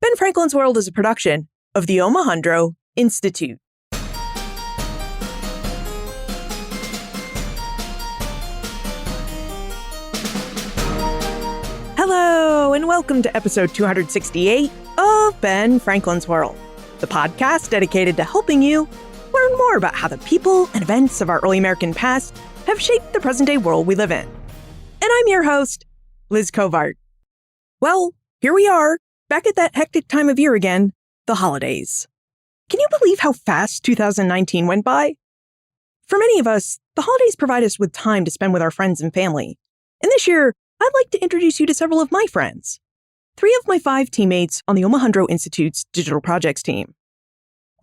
Ben Franklin's World is a production of the Omohundro Institute. Hello, and welcome to episode 268 of Ben Franklin's World, the podcast dedicated to helping you learn more about how the people and events of our early American past have shaped the present-day world we live in. And I'm your host, Liz Covart. Well, here we are, back at that hectic time of year again, the holidays. Can you believe how fast 2019 went by? For many of us, the holidays provide us with time to spend with our friends and family. And this year, I'd like to introduce you to several of my friends. 3 of my 5 teammates on the Omohundro Institute's digital projects team.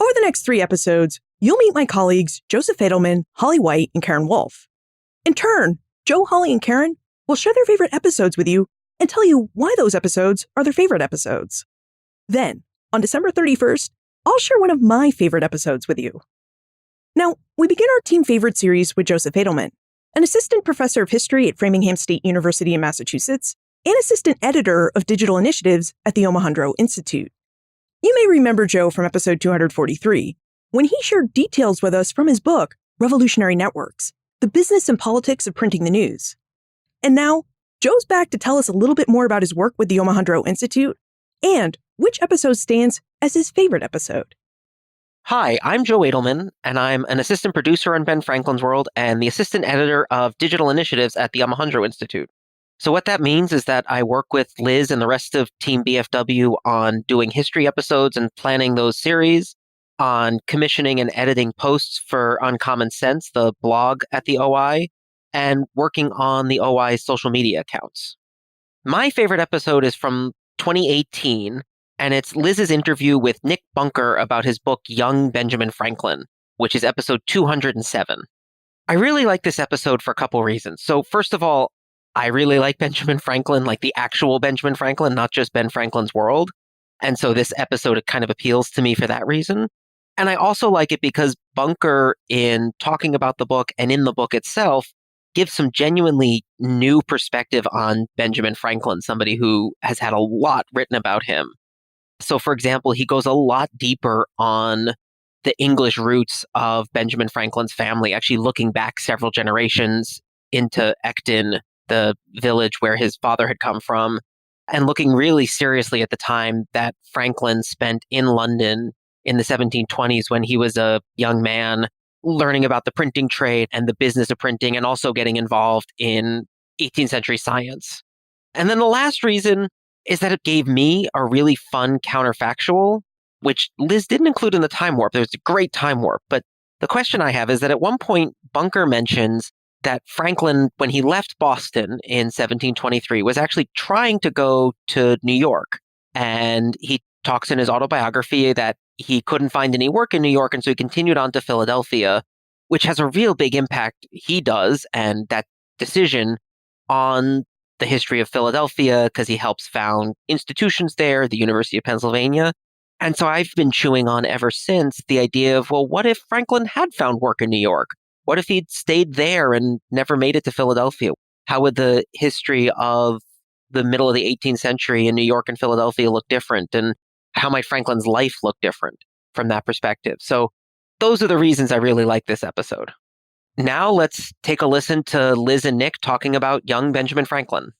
Over the next 3 episodes, you'll meet my colleagues Joseph Edelman, Holly White, and Karen Wolf. In turn, Joe, Holly, and Karen will share their favorite episodes with you and tell you why those episodes are their favorite episodes. Then, on December 31st, I'll share one of my favorite episodes with you. Now, we begin our Team Favorite series with Joseph Edelman, an assistant professor of history at Framingham State University in Massachusetts and assistant editor of digital initiatives at the Omohundro Institute. You may remember Joe from episode 243, when he shared details with us from his book, Revolutionary Networks, The Business and Politics of Printing the News. And now, Joe's back to tell us a little bit more about his work with the Omohundro Institute and which episode stands as his favorite episode. Hi, I'm Joe Edelman, and I'm an assistant producer on Ben Franklin's World and the assistant editor of digital initiatives at the Omohundro Institute. So what that means is that I work with Liz and the rest of Team BFW on doing history episodes and planning those series, on commissioning and editing posts for Uncommon Sense, the blog at the OI, and working on the OI's social media accounts. My favorite episode is from 2018, and it's Liz's interview with Nick Bunker about his book, Young Benjamin Franklin, which is episode 207. I really like this episode for a couple reasons. So first of all, I really like Benjamin Franklin, like the actual Benjamin Franklin, not just Ben Franklin's World. And so this episode, it kind of appeals to me for that reason. And I also like it because Bunker, in talking about the book and in the book itself, gives some genuinely new perspective on Benjamin Franklin, somebody who has had a lot written about him. So, for example, he goes a lot deeper on the English roots of Benjamin Franklin's family, actually looking back several generations into Epstein, the village where his father had come from, and looking really seriously at the time that Franklin spent in London in the 1720s when he was a young man, learning about the printing trade and the business of printing, and also getting involved in 18th century science. And then the last reason is that it gave me a really fun counterfactual, which Liz didn't include in the time warp. There's a great time warp. But the question I have is that at one point, Bunker mentions that Franklin, when he left Boston in 1723, was actually trying to go to New York. And he talks in his autobiography that he couldn't find any work in New York, and so he continued on to Philadelphia, which has a real big impact, he does, and that decision on the history of Philadelphia, because he helps found institutions there, the University of Pennsylvania. And so I've been chewing on ever since the idea of, well, what if Franklin had found work in New York? What if he'd stayed there and never made it to Philadelphia? How would the history of the middle of the 18th century in New York and Philadelphia look different? And how might Franklin's life look different from that perspective? So those are the reasons I really like this episode. Now let's take a listen to Liz and Nick talking about young Benjamin Franklin.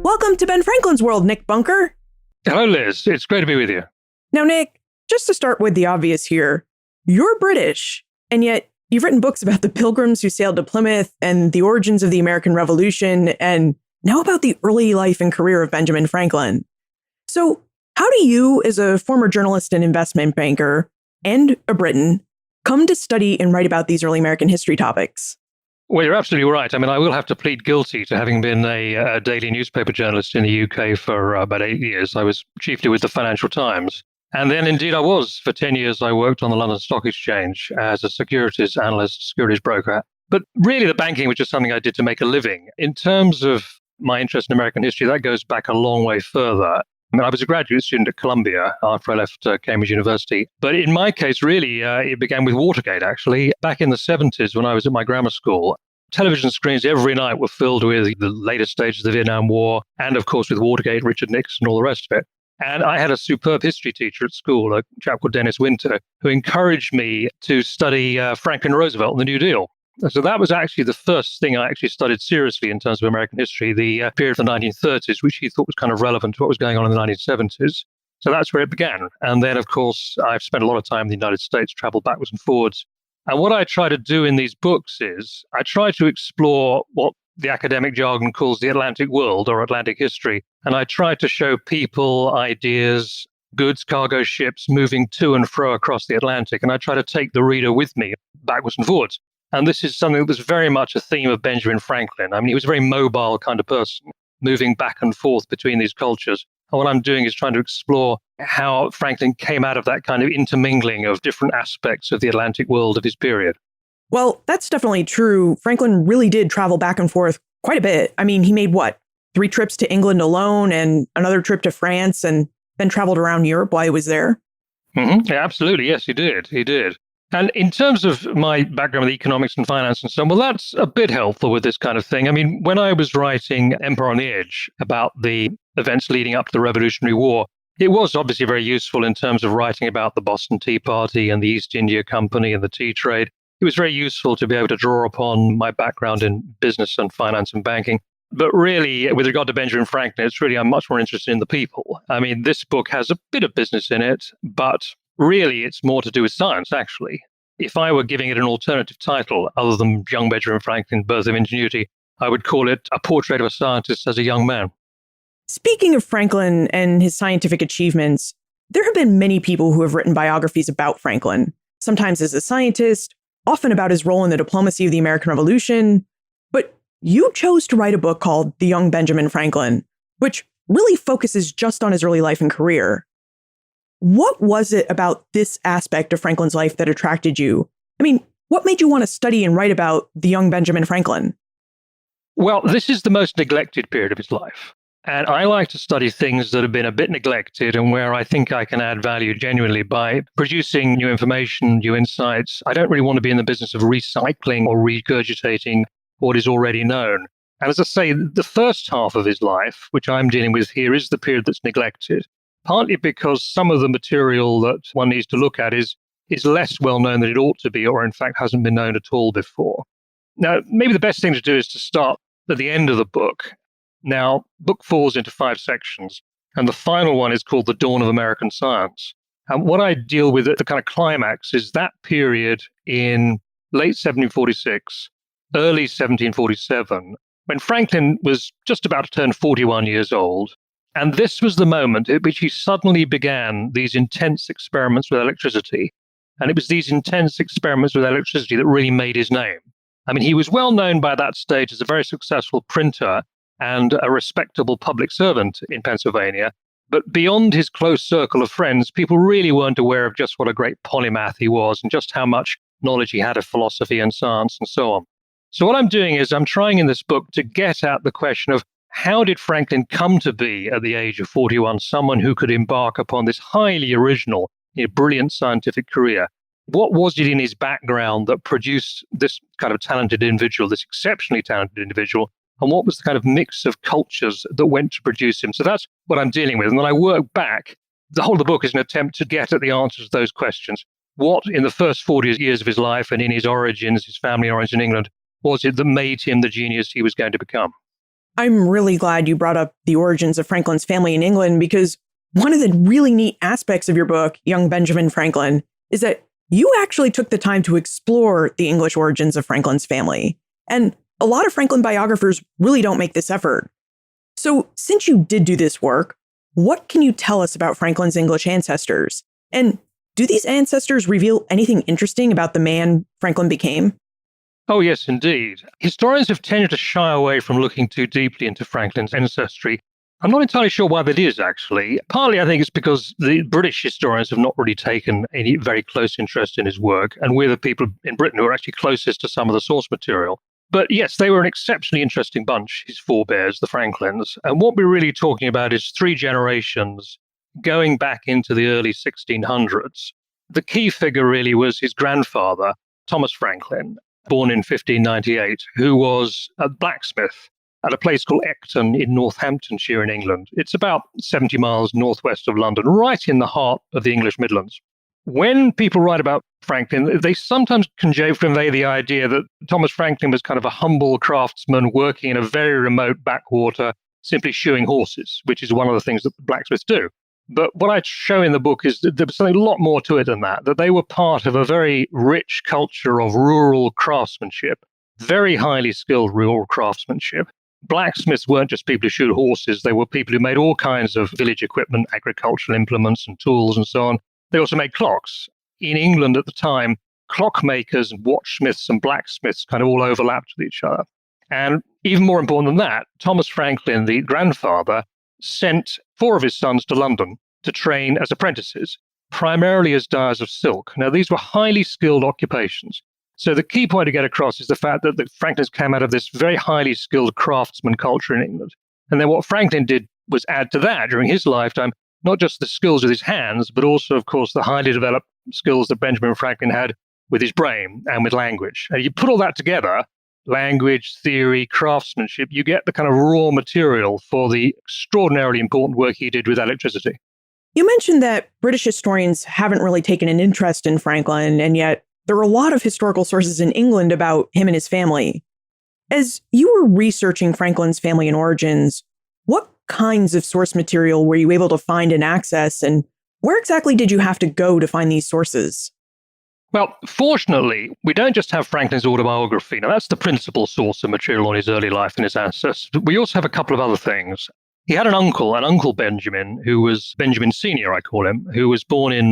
Welcome to Ben Franklin's World, Nick Bunker. Hello, Liz. It's great to be with you. Now, Nick, just to start with the obvious here, you're British, and yet you've written books about the Pilgrims who sailed to Plymouth and the origins of the American Revolution, and now about the early life and career of Benjamin Franklin. So how do you, as a former journalist and investment banker, and a Briton, come to study and write about these early American history topics? Well, you're absolutely right. I mean, I will have to plead guilty to having been a daily newspaper journalist in the UK for about 8 years. I was chiefly with the Financial Times. And then indeed I was. For 10 years, I worked on the London Stock Exchange as a securities analyst, securities broker. But really the banking was just something I did to make a living. In terms of my interest in American history, that goes back a long way further. I mean, I was a graduate student at Columbia after I left Cambridge University. But in my case, really, it began with Watergate, actually. Back in the 70s, when I was at my grammar school, television screens every night were filled with the later stages of the Vietnam War and, of course, with Watergate, Richard Nixon, all the rest of it. And I had a superb history teacher at school, a chap called Dennis Winter, who encouraged me to study Franklin Roosevelt and the New Deal. So that was actually the first thing I actually studied seriously in terms of American history, the period of the 1930s, which he thought was kind of relevant to what was going on in the 1970s. So that's where it began. And then, of course, I've spent a lot of time in the United States, traveled backwards and forwards. And what I try to do in these books is I try to explore what the academic jargon calls the Atlantic world or Atlantic history. And I try to show people, ideas, goods, cargo ships moving to and fro across the Atlantic. And I try to take the reader with me backwards and forwards. And this is something that was very much a theme of Benjamin Franklin. I mean, he was a very mobile kind of person, moving back and forth between these cultures. And what I'm doing is trying to explore how Franklin came out of that kind of intermingling of different aspects of the Atlantic world of his period. Well, that's definitely true. Franklin really did travel back and forth quite a bit. I mean, he made 3 trips to England alone and another trip to France and then traveled around Europe while he was there. Mm-hmm. Yeah, absolutely. Yes, he did. He did. And in terms of my background with economics and finance and so on, well, that's a bit helpful with this kind of thing. I mean, when I was writing Empire on the Edge about the events leading up to the Revolutionary War, it was obviously very useful in terms of writing about the Boston Tea Party and the East India Company and the tea trade. It was very useful to be able to draw upon my background in business and finance and banking. But really, with regard to Benjamin Franklin, it's really, I'm much more interested in the people. I mean, this book has a bit of business in it, but really, it's more to do with science, actually. If I were giving it an alternative title, other than Young Benjamin Franklin, Birth of Ingenuity, I would call it A Portrait of a Scientist as a Young Man. Speaking of Franklin and his scientific achievements, there have been many people who have written biographies about Franklin, sometimes as a scientist, often about his role in the diplomacy of the American Revolution. But you chose to write a book called The Young Benjamin Franklin, which really focuses just on his early life and career. What was it about this aspect of Franklin's life that attracted you? I mean, what made you want to study and write about the young Benjamin Franklin? Well, this is the most neglected period of his life. And I like to study things that have been a bit neglected and where I think I can add value genuinely by producing new information, new insights. I don't really want to be in the business of recycling or regurgitating what is already known. And as I say, the first half of his life, which I'm dealing with here, is the period that's neglected. Partly because some of the material that one needs to look at is less well known than it ought to be, or in fact hasn't been known at all before. Now, maybe the best thing to do is to start at the end of the book. Now, book falls into 5 sections, and the final one is called The Dawn of American Science. And what I deal with at the kind of climax is that period in late 1746, early 1747, when Franklin was just about to turn 41 years old. And this was the moment at which he suddenly began these intense experiments with electricity. And it was these intense experiments with electricity that really made his name. I mean, he was well known by that stage as a very successful printer and a respectable public servant in Pennsylvania. But beyond his close circle of friends, people really weren't aware of just what a great polymath he was and just how much knowledge he had of philosophy and science and so on. So what I'm doing is I'm trying in this book to get at the question of how did Franklin come to be, at the age of 41, someone who could embark upon this highly original, brilliant scientific career? What was it in his background that produced this kind of talented individual, this exceptionally talented individual? And what was the kind of mix of cultures that went to produce him? So that's what I'm dealing with. And then I work back. The whole of the book is an attempt to get at the answers to those questions. What, in the first 40 years of his life and in his origins, his family origins in England, was it that made him the genius he was going to become? I'm really glad you brought up the origins of Franklin's family in England, because one of the really neat aspects of your book, Young Benjamin Franklin, is that you actually took the time to explore the English origins of Franklin's family. And a lot of Franklin biographers really don't make this effort. So since you did do this work, what can you tell us about Franklin's English ancestors? And do these ancestors reveal anything interesting about the man Franklin became? Oh, yes, indeed. Historians have tended to shy away from looking too deeply into Franklin's ancestry. I'm not entirely sure why that is, actually. Partly, I think it's because the British historians have not really taken any very close interest in his work, and we're the people in Britain who are actually closest to some of the source material. But yes, they were an exceptionally interesting bunch, his forebears, the Franklins. And what we're really talking about is 3 generations going back into the early 1600s. The key figure really was his grandfather, Thomas Franklin, born in 1598, who was a blacksmith at a place called Epstein in Northamptonshire in England. It's about 70 miles northwest of London, right in the heart of the English Midlands. When people write about Franklin, they sometimes convey the idea that Thomas Franklin was kind of a humble craftsman working in a very remote backwater, simply shoeing horses, which is one of the things that blacksmiths do. But what I show in the book is that there was something a lot more to it than that they were part of a very rich culture of rural craftsmanship, very highly skilled rural craftsmanship. Blacksmiths weren't just people who shoed horses, they were people who made all kinds of village equipment, agricultural implements and tools and so on. They also made clocks. In England at the time, clockmakers, watchsmiths and blacksmiths kind of all overlapped with each other. And even more important than that, Thomas Franklin, the grandfather, sent 4 of his sons to London to train as apprentices, primarily as dyers of silk. Now, these were highly skilled occupations. So the key point to get across is the fact that the Franklins came out of this very highly skilled craftsman culture in England. And then what Franklin did was add to that during his lifetime, not just the skills with his hands, but also, of course, the highly developed skills that Benjamin Franklin had with his brain and with language. And you put all that together, language, theory, craftsmanship, you get the kind of raw material for the extraordinarily important work he did with electricity. You mentioned that British historians haven't really taken an interest in Franklin, and yet there are a lot of historical sources in England about him and his family. As you were researching Franklin's family and origins, what kinds of source material were you able to find and access, and where exactly did you have to go to find these sources? Well, fortunately, we don't just have Franklin's autobiography. Now, that's the principal source of material on his early life and his ancestors. We also have a couple of other things. He had an uncle Benjamin, who was Benjamin Sr., I call him, who was born in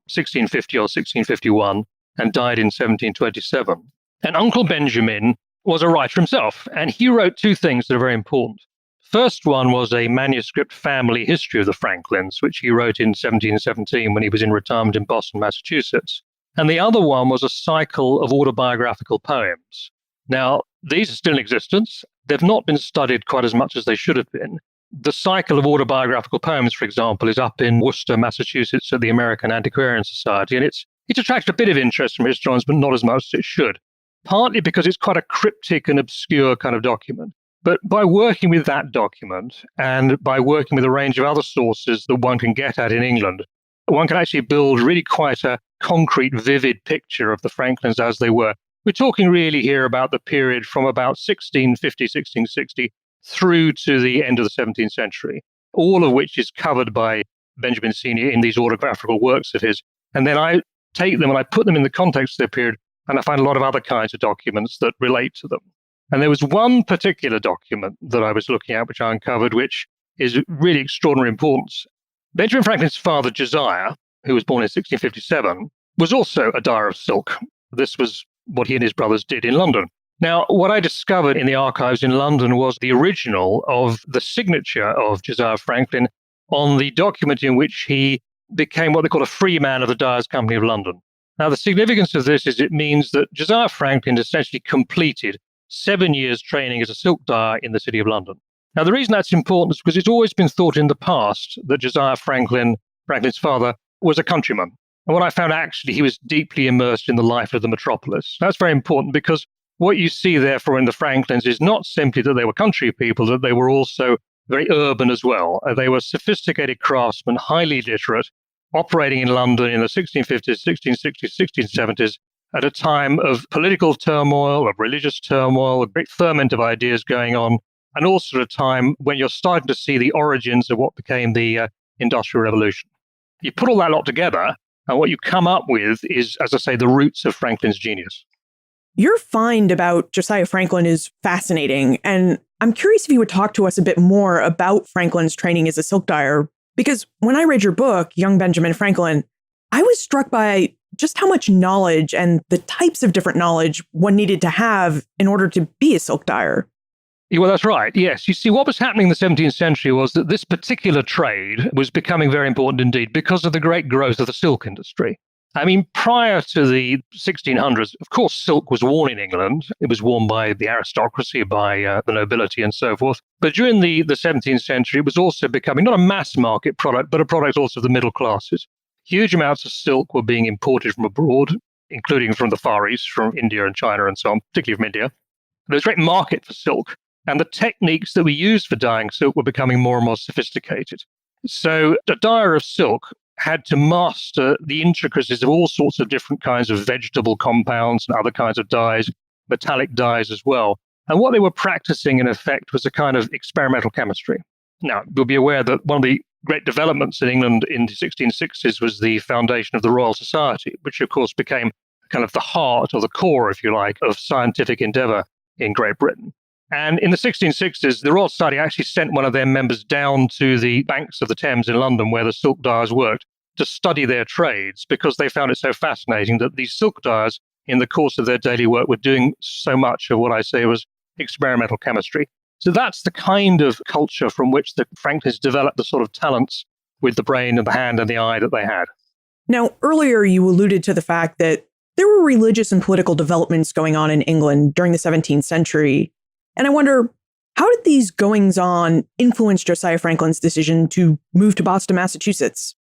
1650 or 1651 and died in 1727. And Uncle Benjamin was a writer himself, and he wrote 2 things that are very important. First one was a manuscript family history of the Franklins, which he wrote in 1717 when he was in retirement in Boston, Massachusetts. And the other one was a cycle of autobiographical poems. Now, these are still in existence. They've not been studied quite as much as they should have been. The cycle of autobiographical poems, for example, is up in Worcester, Massachusetts at the American Antiquarian Society, and it's attracted a bit of interest from historians, but not as much as it should, partly because it's quite a cryptic and obscure kind of document. But by working with that document and by working with a range of other sources that one can get at in England, one can actually build really quite a concrete, vivid picture of the Franklins as they were. We're talking really here about the period from about 1650, 1660 through to the end of the 17th century, all of which is covered by Benjamin Sr. in these autobiographical works of his. And then I take them and I put them in the context of their period, and I find a lot of other kinds of documents that relate to them. And there was one particular document that I was looking at, which I uncovered, which is really extraordinary importance. Benjamin Franklin's father, Josiah, who was born in 1657, was also a dyer of silk. This was what he and his brothers did in London. Now, what I discovered in the archives in London was the original of the signature of Josiah Franklin on the document in which he became what they call a free man of the Dyers' Company of London. Now, the significance of this is it means that Josiah Franklin essentially completed 7 years training as a silk dyer in the city of London. Now, the reason that's important is because it's always been thought in the past that Josiah Franklin, Franklin's father, was a countryman. And what I found actually, he was deeply immersed in the life of the metropolis. That's very important because what you see therefore in the Franklins is not simply that they were country people, that they were also very urban as well. They were sophisticated craftsmen, highly literate, operating in London in the 1650s, 1660s, 1670s, at a time of political turmoil, of religious turmoil, a great ferment of ideas going on, and also at a time when you're starting to see the origins of what became the Industrial Revolution. You put all that lot together, and what you come up with is, as I say, the roots of Franklin's genius. Your find about Josiah Franklin is fascinating, and I'm curious if you would talk to us a bit more about Franklin's training as a silk dyer, because when I read your book, Young Benjamin Franklin, I was struck by just how much knowledge and the types of different knowledge one needed to have in order to be a silk dyer. Yeah, well, that's right. Yes. You see, what was happening in the 17th century was that this particular trade was becoming very important indeed because of the great growth of the silk industry. I mean, prior to the 1600s, of course, silk was worn in England. It was worn by the aristocracy, by the nobility and so forth. But during the 17th century, it was also becoming not a mass market product, but a product also of the middle classes. Huge amounts of silk were being imported from abroad, including from the Far East, from India and China and so on, particularly from India. There was a great market for silk, and the techniques that we used for dyeing silk were becoming more and more sophisticated. So the dyer of silk had to master the intricacies of all sorts of different kinds of vegetable compounds and other kinds of dyes, metallic dyes as well. And what they were practicing, in effect, was a kind of experimental chemistry. Now, you'll be aware that one of the great developments in England in the 1660s was the foundation of the Royal Society, which, of course, became kind of the heart or the core, if you like, of scientific endeavour in Great Britain. And in the 1660s, the Royal Society actually sent one of their members down to the banks of the Thames in London, where the silk dyers worked, to study their trades, because they found it so fascinating that these silk dyers, in the course of their daily work, were doing so much of what I say was experimental chemistry. So that's the kind of culture from which the Franklins developed the sort of talents with the brain and the hand and the eye that they had. Now, earlier you alluded to the fact that there were religious and political developments going on in England during the 17th century. And I wonder, how did these goings-on influence Josiah Franklin's decision to move to Boston, Massachusetts?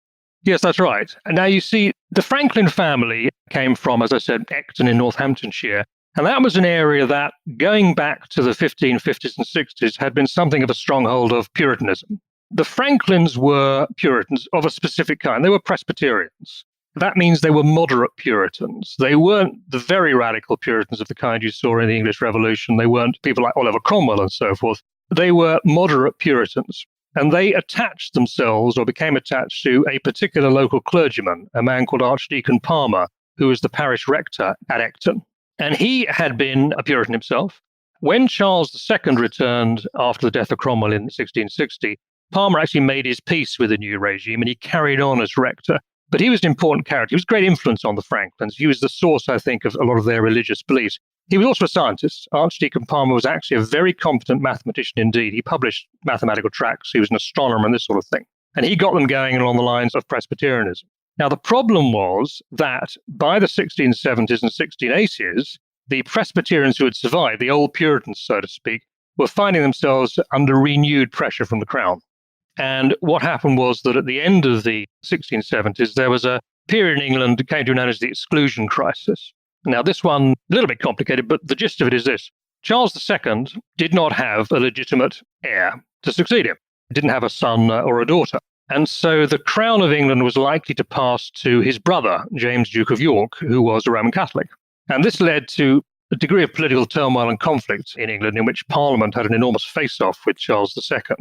Yes, that's right. And now you see, the Franklin family came from, as I said, Epstein in Northamptonshire. And that was an area that, going back to the 1550s and 60s, had been something of a stronghold of Puritanism. The Franklins were Puritans of a specific kind. They were Presbyterians. That means they were moderate Puritans. They weren't the very radical Puritans of the kind you saw in the English Revolution. They weren't people like Oliver Cromwell and so forth. They were moderate Puritans. And they attached themselves, or became attached to, a particular local clergyman, a man called Archdeacon Palmer, who was the parish rector at Ecton. And he had been a Puritan himself. When Charles II returned after the death of Cromwell in 1660, Palmer actually made his peace with the new regime, and he carried on as rector. But he was an important character. He was a great influence on the Franklins. He was the source, I think, of a lot of their religious beliefs. He was also a scientist. Archdeacon Palmer was actually a very competent mathematician indeed. He published mathematical tracts. He was an astronomer and this sort of thing. And he got them going along the lines of Presbyterianism. Now, the problem was that by the 1670s and 1680s, the Presbyterians who had survived, the old Puritans, so to speak, were finding themselves under renewed pressure from the crown. And what happened was that at the end of the 1670s, there was a period in England that came to be known as the Exclusion Crisis. Now, this one, a little bit complicated, but the gist of it is this. Charles II did not have a legitimate heir to succeed him. He didn't have a son or a daughter. And so the crown of England was likely to pass to his brother, James, Duke of York, who was a Roman Catholic. And this led to a degree of political turmoil and conflict in England, in which Parliament had an enormous face-off with Charles II,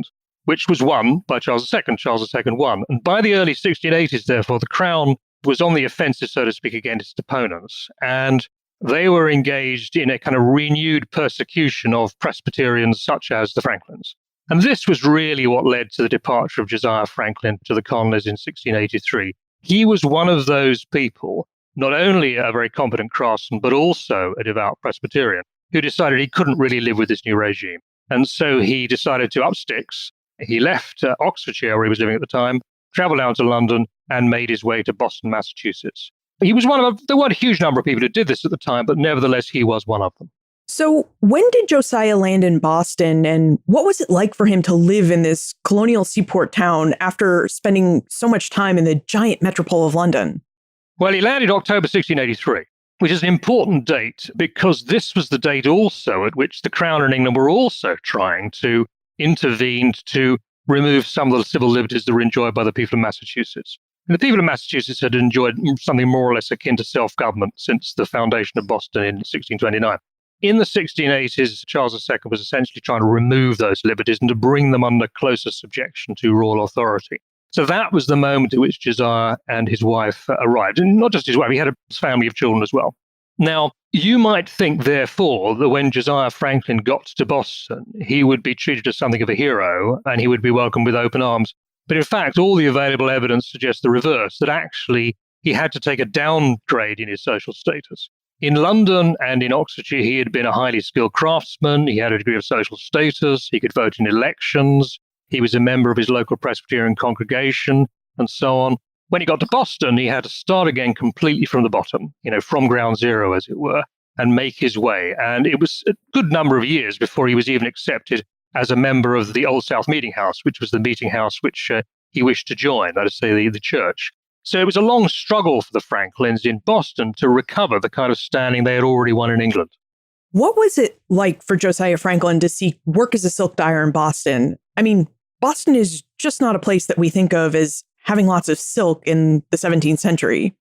which was won by Charles II. Charles II won. And by the early 1680s, therefore, the crown was on the offensive, so to speak, against its opponents. And they were engaged in a kind of renewed persecution of Presbyterians such as the Franklins. And this was really what led to the departure of Josiah Franklin to the colonies in 1683. He was one of those people, not only a very competent craftsman, but also a devout Presbyterian, who decided he couldn't really live with this new regime. And so he decided to up sticks. He left Oxfordshire, where he was living at the time, traveled down to London, and made his way to Boston, Massachusetts. He was there weren't a huge number of people who did this at the time, but nevertheless, he was one of them. So when did Josiah land in Boston, and what was it like for him to live in this colonial seaport town after spending so much time in the giant metropole of London? Well, he landed October 1683, which is an important date because this was the date also at which the Crown and England were also trying to intervene to remove some of the civil liberties that were enjoyed by the people of Massachusetts. And the people of Massachusetts had enjoyed something more or less akin to self-government since the foundation of Boston in 1629. In the 1680s, Charles II was essentially trying to remove those liberties and to bring them under closer subjection to royal authority. So that was the moment at which Josiah and his wife arrived. And not just his wife, he had a family of children as well. Now, you might think, therefore, that when Josiah Franklin got to Boston, he would be treated as something of a hero and he would be welcomed with open arms. But in fact, all the available evidence suggests the reverse, that actually he had to take a downgrade in his social status. In London and in Oxfordshire, he had been a highly skilled craftsman. He had a degree of social status. He could vote in elections. He was a member of his local Presbyterian congregation and so on. When he got to Boston, he had to start again completely from the bottom, from ground zero, as it were, and make his way. And it was a good number of years before he was even accepted as a member of the Old South Meeting House, which was the meeting house which he wished to join, that is to say, the church. So it was a long struggle for the Franklins in Boston to recover the kind of standing they had already won in England. What was it like for Josiah Franklin to seek work as a silk dyer in Boston? I mean, Boston is just not a place that we think of as having lots of silk in the 17th century.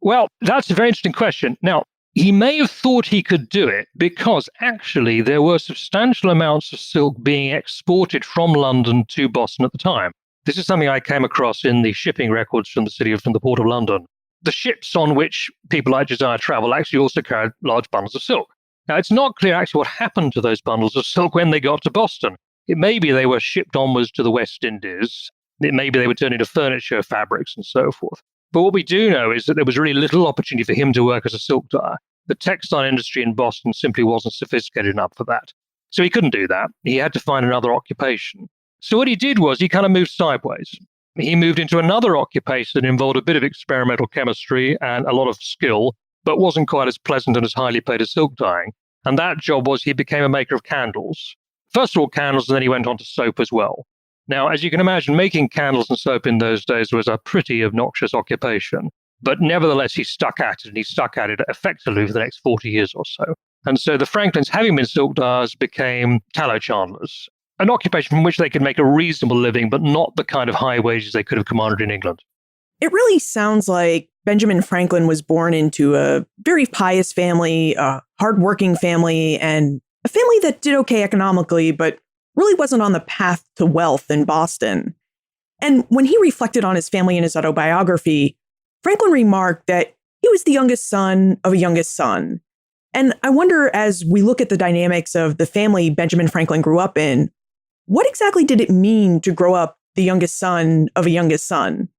Well, that's a very interesting question. Now, he may have thought he could do it because actually there were substantial amounts of silk being exported from London to Boston at the time. This is something I came across in the shipping records from the Port of London. The ships on which people like Josiah traveled actually also carried large bundles of silk. Now, it's not clear actually what happened to those bundles of silk when they got to Boston. It may be they were shipped onwards to the West Indies. It may be they were turned into furniture, fabrics, and so forth. But what we do know is that there was really little opportunity for him to work as a silk dyer. The textile industry in Boston simply wasn't sophisticated enough for that. So he couldn't do that. He had to find another occupation. So what he did was he kind of moved sideways. He moved into another occupation that involved a bit of experimental chemistry and a lot of skill, but wasn't quite as pleasant and as highly paid as silk dyeing. And that job was he became a maker of candles. First of all, candles, and then he went on to soap as well. Now, as you can imagine, making candles and soap in those days was a pretty obnoxious occupation. But nevertheless, he stuck at it, and he stuck at it effectively for the next 40 years or so. And so the Franklins, having been silk dyers, became tallow chandlers, an occupation from which they could make a reasonable living, but not the kind of high wages they could have commanded in England. It really sounds like Benjamin Franklin was born into a very pious family, a hardworking family, and a family that did okay economically, but really wasn't on the path to wealth in Boston. And when he reflected on his family in his autobiography, Franklin remarked that he was the youngest son of a youngest son. And I wonder, as we look at the dynamics of the family Benjamin Franklin grew up in, what exactly did it mean to grow up the youngest son of a youngest son?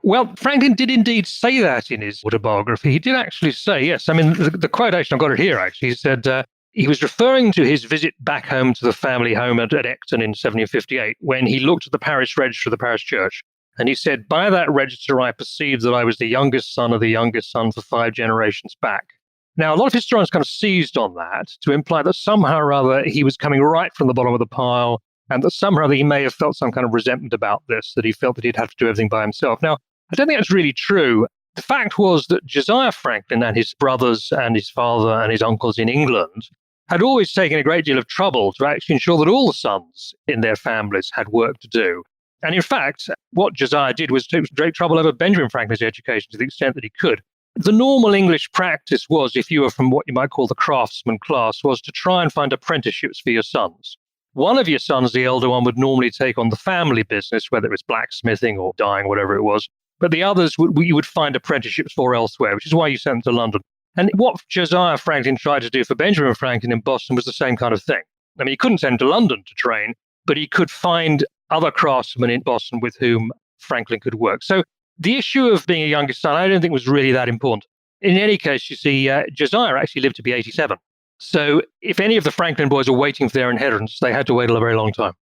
Well, Franklin did indeed say that in his autobiography. He did actually say, yes. I mean, the quotation, I've got it here, actually. He said he was referring to his visit back home to the family home at Epstein in 1758, when he looked at the parish register of the parish church. And he said, by that register, I perceived that I was the youngest son of the youngest son for 5 generations back. Now, a lot of historians kind of seized on that to imply that somehow or other he was coming right from the bottom of the pile, and that somehow or other he may have felt some kind of resentment about this, that he felt that he'd have to do everything by himself. Now, I don't think that's really true. The fact was that Josiah Franklin and his brothers and his father and his uncles in England had always taken a great deal of trouble to actually ensure that all the sons in their families had work to do. And in fact, what Josiah did was take great trouble over Benjamin Franklin's education to the extent that he could. The normal English practice was, if you were from what you might call the craftsman class, was to try and find apprenticeships for your sons. One of your sons, the elder one, would normally take on the family business, whether it was blacksmithing or dyeing, whatever it was. But the others you would find apprenticeships for elsewhere, which is why you sent them to London. And what Josiah Franklin tried to do for Benjamin Franklin in Boston was the same kind of thing. I mean, he couldn't send him to London to train, but he could find other craftsmen in Boston with whom Franklin could work. So the issue of being a youngest son, I don't think was really that important. In any case, you see, Josiah actually lived to be 87. So if any of the Franklin boys were waiting for their inheritance, they had to wait a very long time.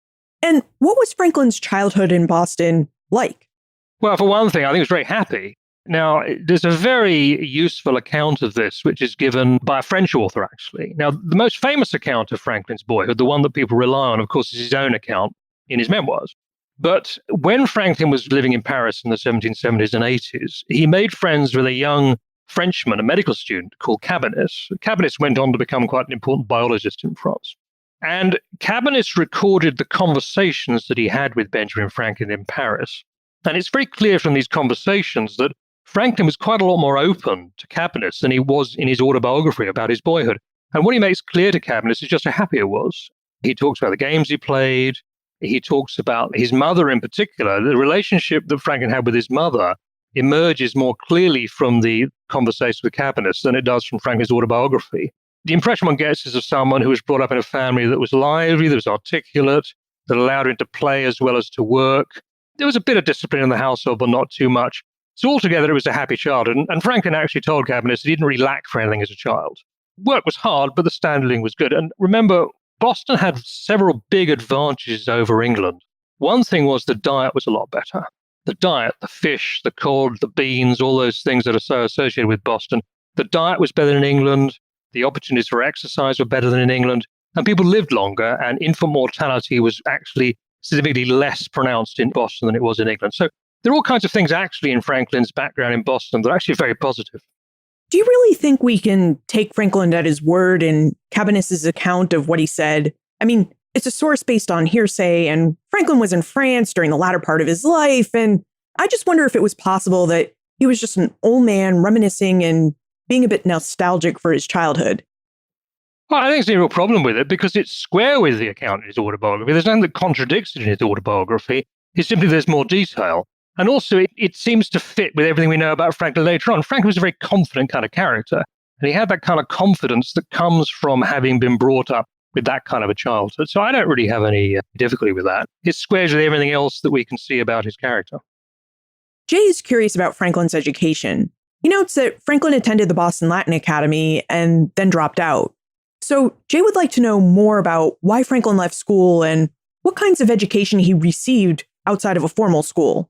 And what was Franklin's childhood in Boston like? Well, for one thing, I think he was very happy. Now, there's a very useful account of this, which is given by a French author, actually. Now, the most famous account of Franklin's boyhood, the one that people rely on, of course, is his own account in his memoirs. But when Franklin was living in Paris in the 1770s and 80s, he made friends with a young Frenchman, a medical student called Cabanis. Cabanis went on to become quite an important biologist in France. And Cabanis recorded the conversations that he had with Benjamin Franklin in Paris. And it's very clear from these conversations that Franklin was quite a lot more open to Cabanis than he was in his autobiography about his boyhood. And what he makes clear to Cabanis is just how happy he was. He talks about the games he played. He talks about his mother in particular. The relationship that Franklin had with his mother emerges more clearly from the conversation with Cabanis than it does from Franklin's autobiography. The impression one gets is of someone who was brought up in a family that was lively, that was articulate, that allowed him to play as well as to work. There was a bit of discipline in the household, but not too much. So altogether, it was a happy childhood. And Franklin actually told Cabanis that he didn't really lack for anything as a child. Work was hard, but the standard of living was good. And remember, Boston had several big advantages over England. One thing was the diet was a lot better. the diet, the fish, the cod, the beans, all those things that are so associated with Boston. The diet was better in England. The opportunities for exercise were better than in England. And people lived longer, and infant mortality was actually significantly less pronounced in Boston than it was in England. So there are all kinds of things actually in Franklin's background in Boston that are actually very positive. Do you really think we can take Franklin at his word in Cabinet's account of what he said? I mean, it's a source based on hearsay, and Franklin was in France during the latter part of his life, and I just wonder if it was possible that he was just an old man reminiscing and being a bit nostalgic for his childhood. Well, I think there's a real problem with it because it's square with the account in his autobiography. There's nothing that contradicts it in his autobiography. It's simply there's more detail. And also, it seems to fit with everything we know about Franklin later on. Franklin was a very confident kind of character, and he had that kind of confidence that comes from having been brought up with that kind of a childhood. So I don't really have any difficulty with that. It squares with everything else that we can see about his character. Jay is curious about Franklin's education. He notes that Franklin attended the Boston Latin Academy and then dropped out. So Jay would like to know more about why Franklin left school and what kinds of education he received outside of a formal school.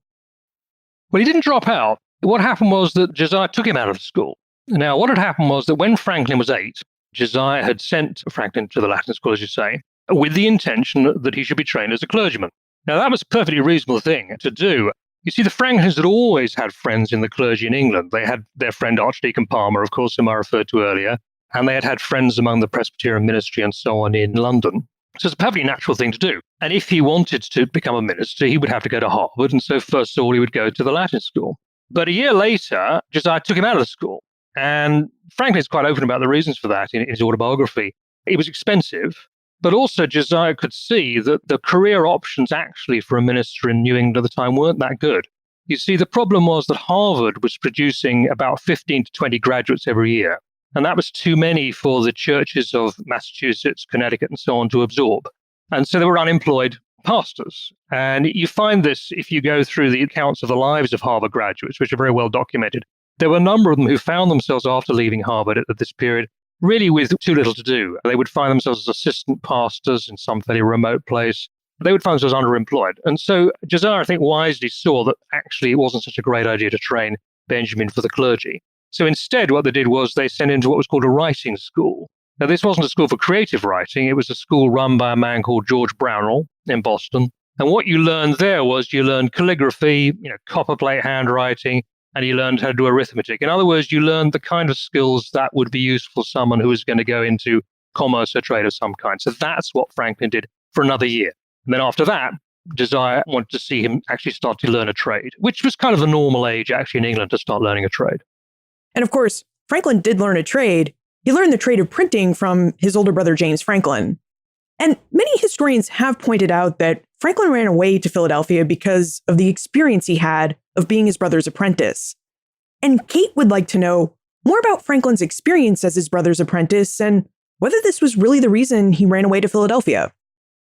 Well, he didn't drop out. What happened was that Josiah took him out of the school. Now, what had happened was that when Franklin was 8, Josiah had sent Franklin to the Latin school, as you say, with the intention that he should be trained as a clergyman. Now, that was a perfectly reasonable thing to do. You see, the Franklins had always had friends in the clergy in England. They had their friend Archdeacon Palmer, of course, whom I referred to earlier, and they had had friends among the Presbyterian ministry and so on in London. So it's a perfectly natural thing to do. And if he wanted to become a minister, he would have to go to Harvard. And so first of all, he would go to the Latin school. But a year later, Josiah took him out of the school. And Franklin's quite open about the reasons for that in his autobiography. It was expensive, but also Josiah could see that the career options actually for a minister in New England at the time weren't that good. You see, the problem was that Harvard was producing about 15 to 20 graduates every year. And that was too many for the churches of Massachusetts, Connecticut, and so on to absorb. And so there were unemployed pastors. And you find this if you go through the accounts of the lives of Harvard graduates, which are very well documented. There were a number of them who found themselves after leaving Harvard at this period really with too little to do. They would find themselves as assistant pastors in some fairly remote place. They would find themselves underemployed. And so Josiah, I think, wisely saw that actually it wasn't such a great idea to train Benjamin for the clergy. So instead, what they did was they sent him to what was called a writing school. Now, this wasn't a school for creative writing. It was a school run by a man called George Brownell in Boston. And what you learned there was you learned calligraphy, copperplate handwriting, and you learned how to do arithmetic. In other words, you learned the kind of skills that would be useful for someone who was going to go into commerce or trade of some kind. So that's what Franklin did for another year. And then after that, Josiah wanted to see him actually start to learn a trade, which was kind of the normal age actually in England to start learning a trade. And of course, Franklin did learn a trade. He learned the trade of printing from his older brother, James Franklin. And many historians have pointed out that Franklin ran away to Philadelphia because of the experience he had of being his brother's apprentice. And Kate would like to know more about Franklin's experience as his brother's apprentice and whether this was really the reason he ran away to Philadelphia.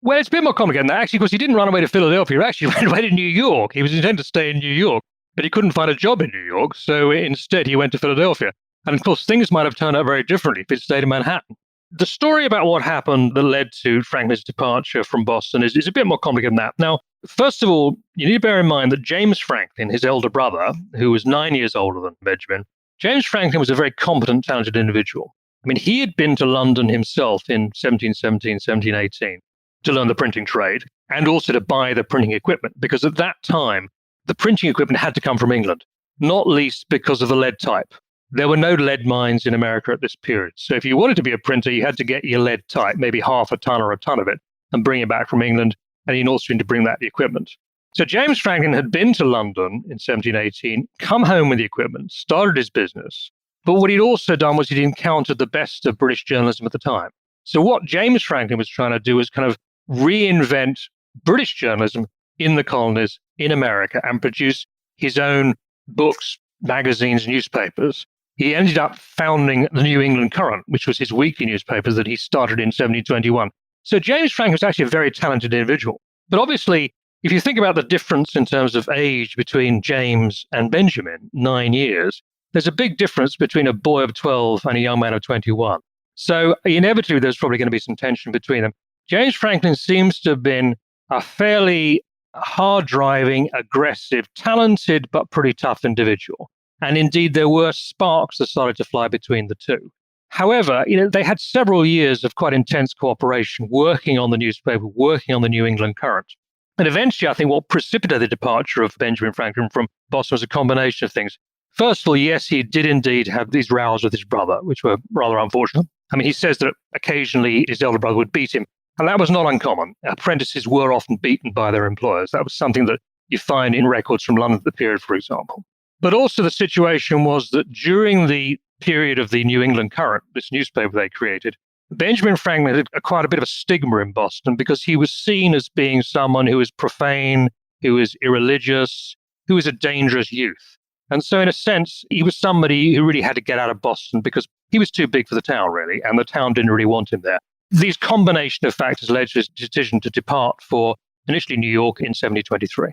Well, it's a bit more complicated than that, actually, because he didn't run away to Philadelphia. He actually ran away to New York. He was intended to stay in New York, but he couldn't find a job in New York, so instead he went to Philadelphia. And of course, things might have turned out very differently if he'd stayed in Manhattan. The story about what happened that led to Franklin's departure from Boston is a bit more complicated than that. Now, first of all, you need to bear in mind that James Franklin, his elder brother, who was 9 years older than Benjamin, James Franklin was a very competent, talented individual. I mean, he had been to London himself in 1717, 1718 to learn the printing trade and also to buy the printing equipment, because at that time, the printing equipment had to come from England, not least because of the lead type. There were no lead mines in America at this period. So if you wanted to be a printer, you had to get your lead type, maybe half a ton or a ton of it, and bring it back from England. And you also need to bring back the equipment. So James Franklin had been to London in 1718, come home with the equipment, started his business. But what he'd also done was he'd encountered the best of British journalism at the time. So what James Franklin was trying to do was kind of reinvent British journalism in the colonies in America and produce his own books, magazines, newspapers. He ended up founding the New England Courant, which was his weekly newspaper that he started in 1721. So James Franklin was actually a very talented individual. But obviously, if you think about the difference in terms of age between James and Benjamin, 9 years, there's a big difference between a boy of 12 and a young man of 21. So inevitably, there's probably going to be some tension between them. James Franklin seems to have been a fairly hard-driving, aggressive, talented, but pretty tough individual. And indeed, there were sparks that started to fly between the two. However, they had several years of quite intense cooperation, working on the newspaper, working on the New England Current. And eventually, I think what precipitated the departure of Benjamin Franklin from Boston was a combination of things. First of all, yes, he did indeed have these rows with his brother, which were rather unfortunate. I mean, he says that occasionally his elder brother would beat him, and that was not uncommon. Apprentices were often beaten by their employers. That was something that you find in records from London at the period, for example. But also the situation was that during the period of the New England Current, this newspaper they created, Benjamin Franklin had acquired a bit of a stigma in Boston because he was seen as being someone who was profane, who was irreligious, who was a dangerous youth. And so in a sense, he was somebody who really had to get out of Boston because he was too big for the town, really, and the town didn't really want him there. These combination of factors led to his decision to depart for initially New York in 1723.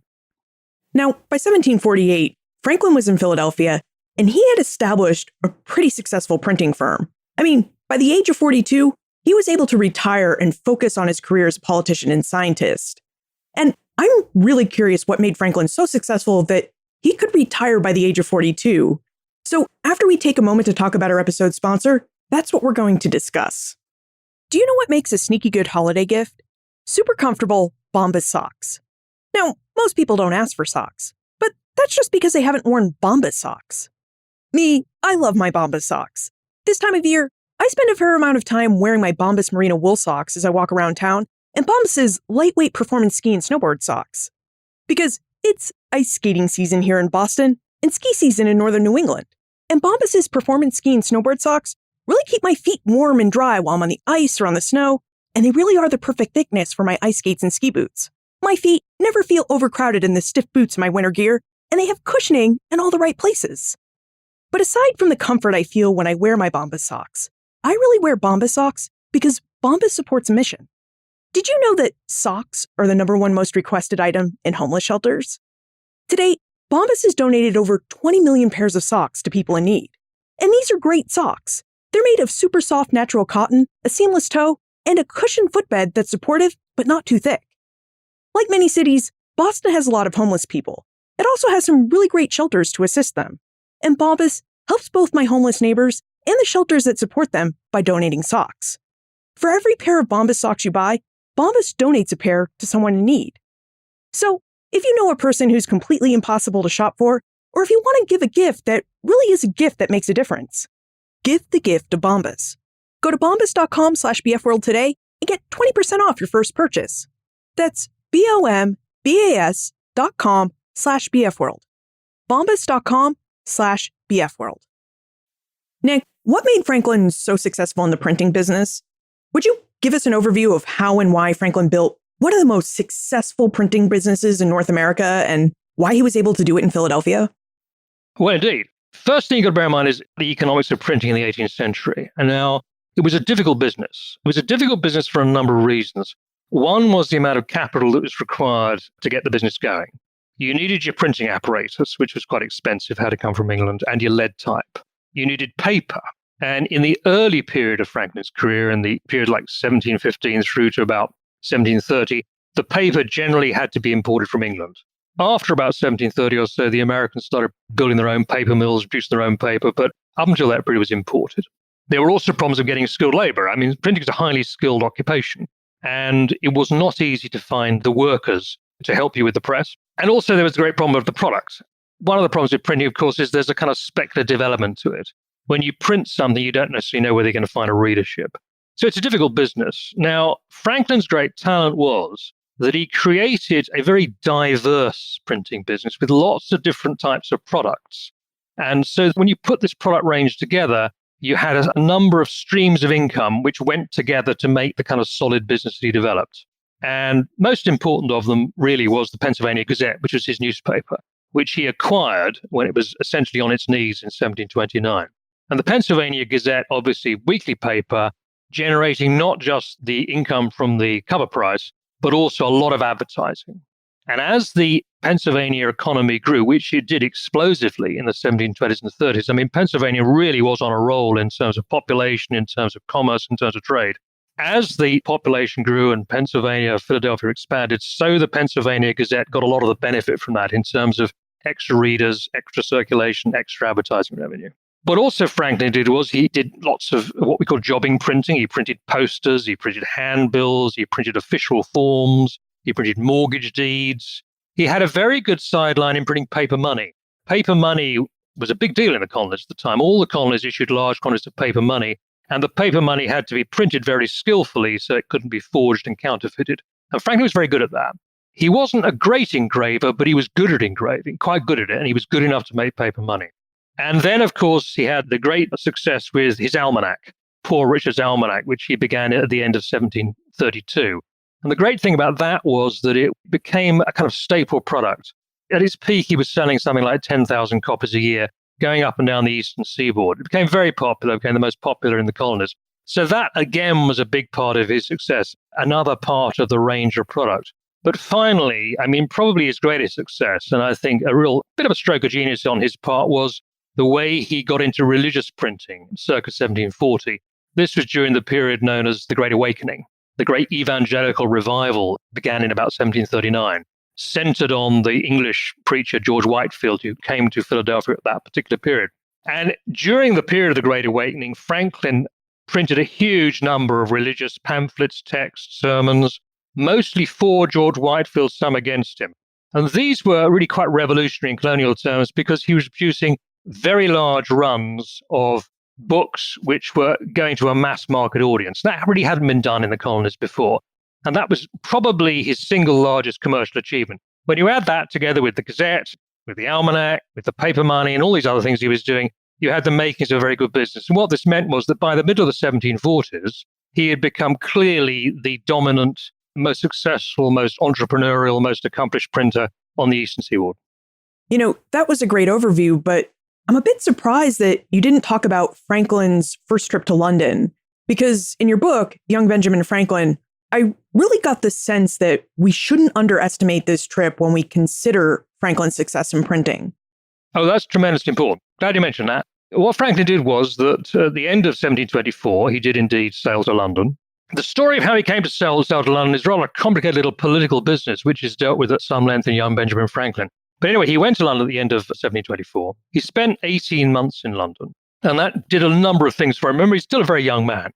Now, by 1748, Franklin was in Philadelphia, and he had established a pretty successful printing firm. I mean, by the age of 42, he was able to retire and focus on his career as a politician and scientist. And I'm really curious what made Franklin so successful that he could retire by the age of 42. So after we take a moment to talk about our episode sponsor, that's what we're going to discuss. Do you know what makes a sneaky good holiday gift? Super comfortable Bombas socks. Now, most people don't ask for socks, but that's just because they haven't worn Bombas socks. Me, I love my Bombas socks. This time of year, I spend a fair amount of time wearing my Bombas merino wool socks as I walk around town and Bombas' lightweight performance ski and snowboard socks. Because it's ice skating season here in Boston and ski season in northern New England. And Bombas' performance ski and snowboard socks really keep my feet warm and dry while I'm on the ice or on the snow, and they really are the perfect thickness for my ice skates and ski boots. My feet never feel overcrowded in the stiff boots of my winter gear, and they have cushioning in all the right places. But aside from the comfort I feel when I wear my Bombas socks, I really wear Bombas socks because Bombas supports a mission. Did you know that socks are the #1 most requested item in homeless shelters? Today, Bombas has donated over 20 million pairs of socks to people in need. And these are great socks. They're made of super soft natural cotton, a seamless toe, and a cushioned footbed that's supportive but not too thick. Like many cities, Boston has a lot of homeless people. It also has some really great shelters to assist them. And Bombas helps both my homeless neighbors and the shelters that support them by donating socks. For every pair of Bombas socks you buy, Bombas donates a pair to someone in need. So, if you know a person who's completely impossible to shop for, or if you want to give a gift that really is a gift that makes a difference, give the gift of Bombas. Go to bombas.com/bfworld today and get 20% off your first purchase. That's bombas.com/bfworld. bombas.com/bfworld. Nick, what made Franklin so successful in the printing business? Would you give us an overview of how and why Franklin built one of the most successful printing businesses in North America and why he was able to do it in Philadelphia? Well, indeed. First thing you've got to bear in mind is the economics of printing in the 18th century. And now, it was a difficult business. It was a difficult business for a number of reasons. One was the amount of capital that was required to get the business going. You needed your printing apparatus, which was quite expensive, had to come from England, and your lead type. You needed paper. And in the early period of Franklin's career, in the period like 1715 through to about 1730, the paper generally had to be imported from England. After about 1730 or so, the Americans started building their own paper mills, producing their own paper, but up until that period it was imported. There were also problems of getting skilled labor. I mean, printing is a highly skilled occupation, and it was not easy to find the workers to help you with the press. And also there was the great problem of the product. One of the problems with printing, of course, is there's a kind of speculative element to it. When you print something, you don't necessarily know whether you're going to find a readership. So it's a difficult business. Now, Franklin's great talent was that he created a very diverse printing business with lots of different types of products. And so when you put this product range together, you had a number of streams of income which went together to make the kind of solid business that he developed. And most important of them really was the Pennsylvania Gazette, which was his newspaper, which he acquired when it was essentially on its knees in 1729. And the Pennsylvania Gazette, obviously weekly paper, generating not just the income from the cover price, but also a lot of advertising. And as the Pennsylvania economy grew, which it did explosively in the 1720s and 30s, I mean, Pennsylvania really was on a roll in terms of population, in terms of commerce, in terms of trade. as the population grew and Pennsylvania, Philadelphia expanded, so the Pennsylvania Gazette got a lot of the benefit from that in terms of extra readers, extra circulation, extra advertising revenue. What also Franklin did was he did lots of what we call jobbing printing. He printed posters, he printed handbills, he printed official forms, he printed mortgage deeds. He had a very good sideline in printing paper money. Paper money was a big deal in the colonies at the time. All the colonies issued large quantities of paper money, and the paper money had to be printed very skillfully so it couldn't be forged and counterfeited. And Franklin was very good at that. He wasn't a great engraver, but he was good at engraving, quite good at it, and he was good enough to make paper money. And then, of course, he had the great success with his almanac, Poor Richard's Almanac, which he began at the end of 1732. And the great thing about that was that it became a kind of staple product. At its peak, he was selling something like 10,000 copies a year, going up and down the eastern seaboard. It became very popular, became the most popular in the colonies. So that, again, was a big part of his success, another part of the Ranger product. But finally, probably his greatest success, and I think a real bit of a stroke of genius on his part, was the way he got into religious printing circa 1740. This was during the period known as the Great Awakening. The great evangelical revival began in about 1739, centered on the English preacher George Whitefield, who came to Philadelphia at that particular period. And during the period of the Great Awakening, Franklin printed a huge number of religious pamphlets, texts, sermons, mostly for George Whitefield, some against him. And these were really quite revolutionary in colonial terms because he was producing very large runs of books which were going to a mass market audience. That really hadn't been done in the colonies before. And that was probably his single largest commercial achievement. When you add that together with the Gazette, with the Almanac, with the paper money and all these other things he was doing, you had the makings of a very good business. And what this meant was that by the middle of the 1740s, he had become clearly the dominant, most successful, most entrepreneurial, most accomplished printer on the eastern seaboard. That was a great overview, but I'm a bit surprised that you didn't talk about Franklin's first trip to London, because in your book, Young Benjamin Franklin, I really got the sense that we shouldn't underestimate this trip when we consider Franklin's success in printing. Oh, that's tremendously important. Glad you mentioned that. What Franklin did was that at the end of 1724, he did indeed sail to London. The story of how he came to sail to London is rather a complicated little political business, which is dealt with at some length in Young Benjamin Franklin. But anyway, he went to London at the end of 1724. He spent 18 months in London, and that did a number of things for him. Remember, he's still a very young man.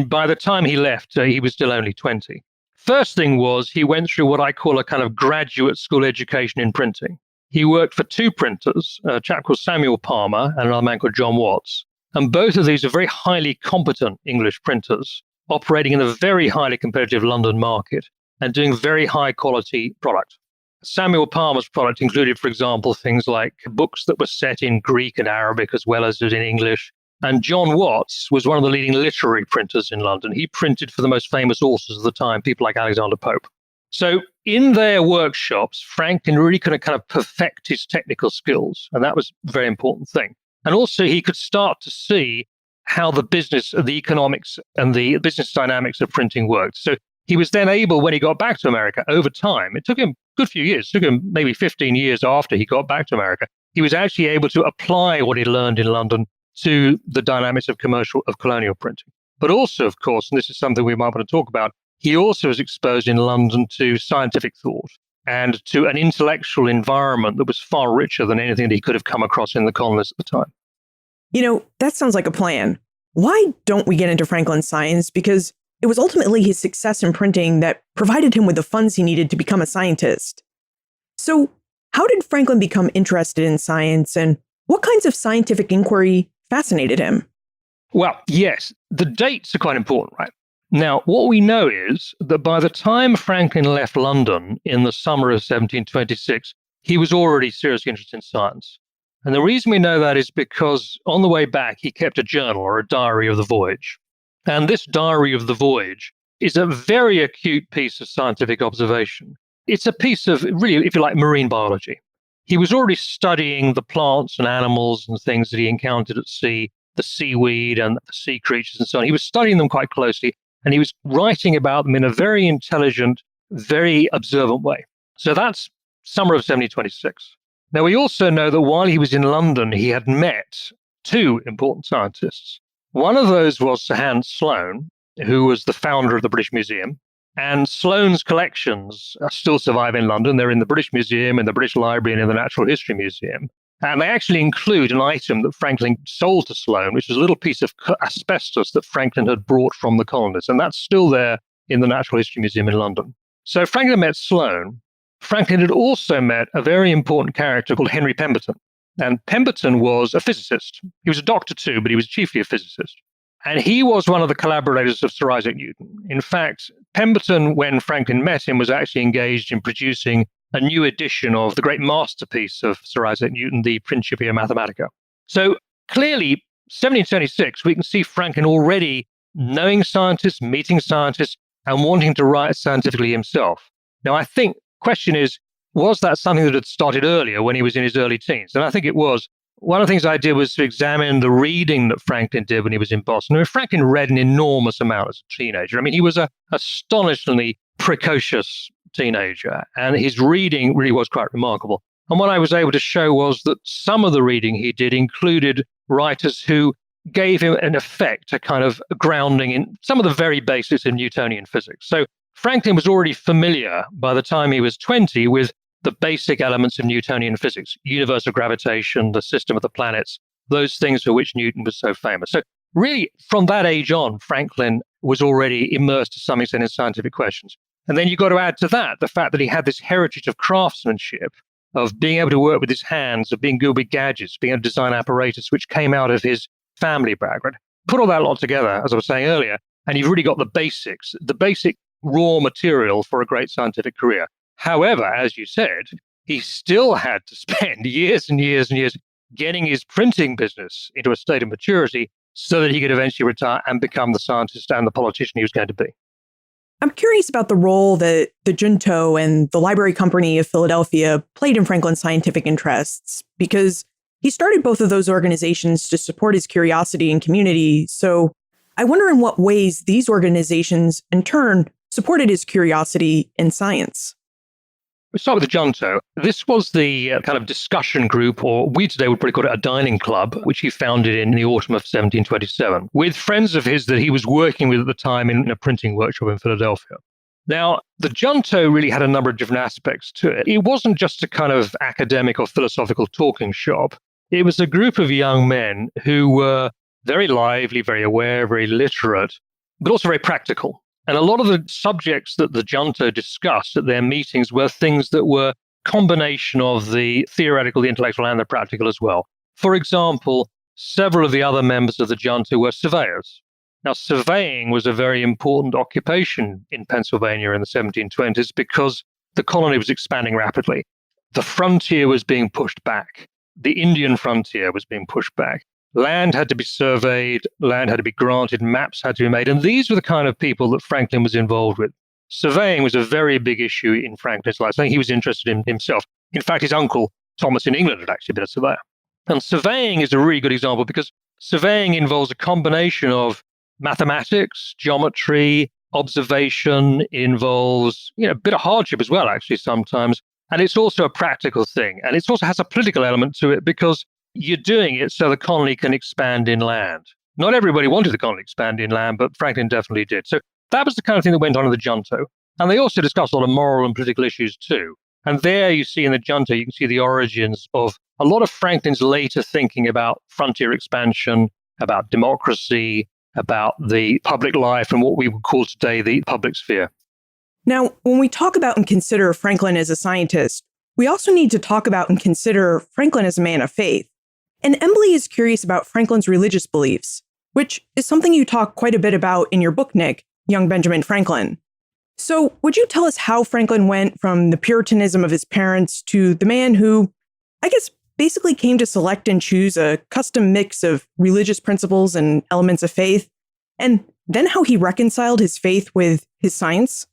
By the time he left, he was still only 20. First thing was he went through what I call a kind of graduate school education in printing. He worked for two printers, a chap called Samuel Palmer and another man called John Watts. And both of these are very highly competent English printers operating in a very highly competitive London market and doing very high quality product. Samuel Palmer's product included, for example, things like books that were set in Greek and Arabic as well as in English. And John Watts was one of the leading literary printers in London. He printed for the most famous authors of the time, people like Alexander Pope. So in their workshops, Franklin really could kind of perfect his technical skills. And that was a very important thing. And also he could start to see how the business, the economics and the business dynamics of printing worked. So he was then able, when he got back to America over time, it took him a good few years, it took him maybe 15 years after he got back to America, he was actually able to apply what he learned in London to the dynamics of colonial printing. But also, of course, and this is something we might want to talk about, he also was exposed in London to scientific thought and to an intellectual environment that was far richer than anything that he could have come across in the colonies at the time. That sounds like a plan. Why don't we get into Franklin's science? Because it was ultimately his success in printing that provided him with the funds he needed to become a scientist. So how did Franklin become interested in science, and what kinds of scientific inquiry fascinated him? Well, yes, the dates are quite important, right? Now, what we know is that by the time Franklin left London in the summer of 1726, he was already seriously interested in science. And the reason we know that is because on the way back, he kept a journal or a diary of the voyage. And this diary of the voyage is a very acute piece of scientific observation. It's a piece of, really, if you like, marine biology. He was already studying the plants and animals and things that he encountered at sea, the seaweed and the sea creatures and so on. He was studying them quite closely, and he was writing about them in a very intelligent, very observant way. So that's summer of 1726. Now, we also know that while he was in London, he had met two important scientists. One of those was Sir Hans Sloane, who was the founder of the British Museum. And Sloane's collections still survive in London. They're in the British Museum, in the British Library, and in the Natural History Museum. And they actually include an item that Franklin sold to Sloane, which was a little piece of asbestos that Franklin had brought from the colonies. And that's still there in the Natural History Museum in London. So Franklin met Sloane. Franklin had also met a very important character called Henry Pemberton. And Pemberton was a physicist. He was a doctor too, but he was chiefly a physicist. And he was one of the collaborators of Sir Isaac Newton. In fact, Pemberton, when Franklin met him, was actually engaged in producing a new edition of the great masterpiece of Sir Isaac Newton, the Principia Mathematica. So clearly, 1776, we can see Franklin already knowing scientists, meeting scientists, and wanting to write scientifically himself. Now, I think the question is, was that something that had started earlier when he was in his early teens? And I think it was. One of the things I did was to examine the reading that Franklin did when he was in Boston. I mean, Franklin read an enormous amount as a teenager. I mean, he was an astonishingly precocious teenager, and his reading really was quite remarkable. And what I was able to show was that some of the reading he did included writers who gave him, in effect, a kind of grounding in some of the very basics of Newtonian physics. So Franklin was already familiar by the time he was 20 with the basic elements of Newtonian physics, universal gravitation, the system of the planets, those things for which Newton was so famous. So really, from that age on, Franklin was already immersed to some extent in scientific questions. And then you've got to add to that the fact that he had this heritage of craftsmanship, of being able to work with his hands, of being good with gadgets, being able to design apparatus, which came out of his family background. Put all that lot together, as I was saying earlier, and you've really got the basics, the basic raw material for a great scientific career. However, as you said, he still had to spend years and years and years getting his printing business into a state of maturity so that he could eventually retire and become the scientist and the politician he was going to be. I'm curious about the role that the Junto and the Library Company of Philadelphia played in Franklin's scientific interests, because he started both of those organizations to support his curiosity and community. So I wonder in what ways these organizations, in turn, supported his curiosity in science. We start with the Junto. This was the kind of discussion group, or we today would probably call it a dining club, which he founded in the autumn of 1727, with friends of his that he was working with at the time in a printing workshop in Philadelphia. Now, the Junto really had a number of different aspects to it. It wasn't just a kind of academic or philosophical talking shop. It was a group of young men who were very lively, very aware, very literate, but also very practical. And a lot of the subjects that the Junto discussed at their meetings were things that were combination of the theoretical, the intellectual, and the practical as well. For example, several of the other members of the Junto were surveyors. Now, surveying was a very important occupation in Pennsylvania in the 1720s because the colony was expanding rapidly. The frontier was being pushed back. The Indian frontier was being pushed back. Land had to be surveyed, land had to be granted, maps had to be made. And these were the kind of people that Franklin was involved with. Surveying was a very big issue in Franklin's life. I think he was interested in himself. In fact, his uncle, Thomas in England, had actually been a surveyor. And surveying is a really good example because surveying involves a combination of mathematics, geometry, observation. It involves, a bit of hardship as well, actually, sometimes. And it's also a practical thing. And it also has a political element to it because you're doing it so the colony can expand inland. Not everybody wanted the colony to expand inland, but Franklin definitely did. So that was the kind of thing that went on in the Junto. And they also discussed a lot of moral and political issues too. And there you see in the Junto, you can see the origins of a lot of Franklin's later thinking about frontier expansion, about democracy, about the public life and what we would call today the public sphere. Now, when we talk about and consider Franklin as a scientist, we also need to talk about and consider Franklin as a man of faith. And Emily is curious about Franklin's religious beliefs, which is something you talk quite a bit about in your book, Nick, Young Benjamin Franklin. So would you tell us how Franklin went from the Puritanism of his parents to the man who, I guess, basically came to select and choose a custom mix of religious principles and elements of faith, and then how he reconciled his faith with his science?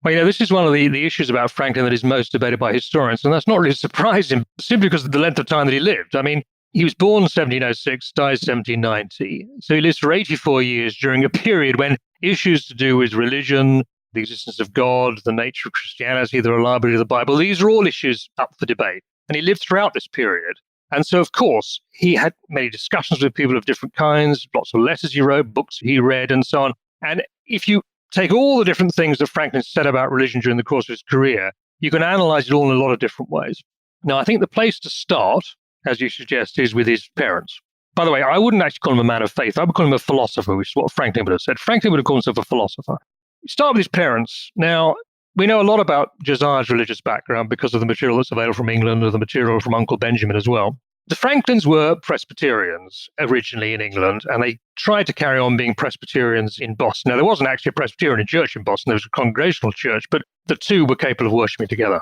Well, this is one of the issues about Franklin that is most debated by historians, and that's not really surprising, simply because of the length of time that he lived. I mean, he was born in 1706, died 1790, so he lived for 84 years during a period when issues to do with religion, the existence of God, the nature of Christianity, the reliability of the Bible, these are all issues up for debate. And he lived throughout this period. And so, of course, he had many discussions with people of different kinds, lots of letters he wrote, books he read, and so on. And if you take all the different things that Franklin said about religion during the course of his career, you can analyze it all in a lot of different ways. Now, I think the place to start, as you suggest, is with his parents. By the way, I wouldn't actually call him a man of faith. I would call him a philosopher, which is what Franklin would have said. Franklin would have called himself a philosopher. You start with his parents. Now, we know a lot about Josiah's religious background because of the material that's available from England or the material from Uncle Benjamin as well. The Franklins were Presbyterians originally in England, and they tried to carry on being Presbyterians in Boston. Now, there wasn't actually a Presbyterian church in Boston. There was a congregational church, but the two were capable of worshiping together.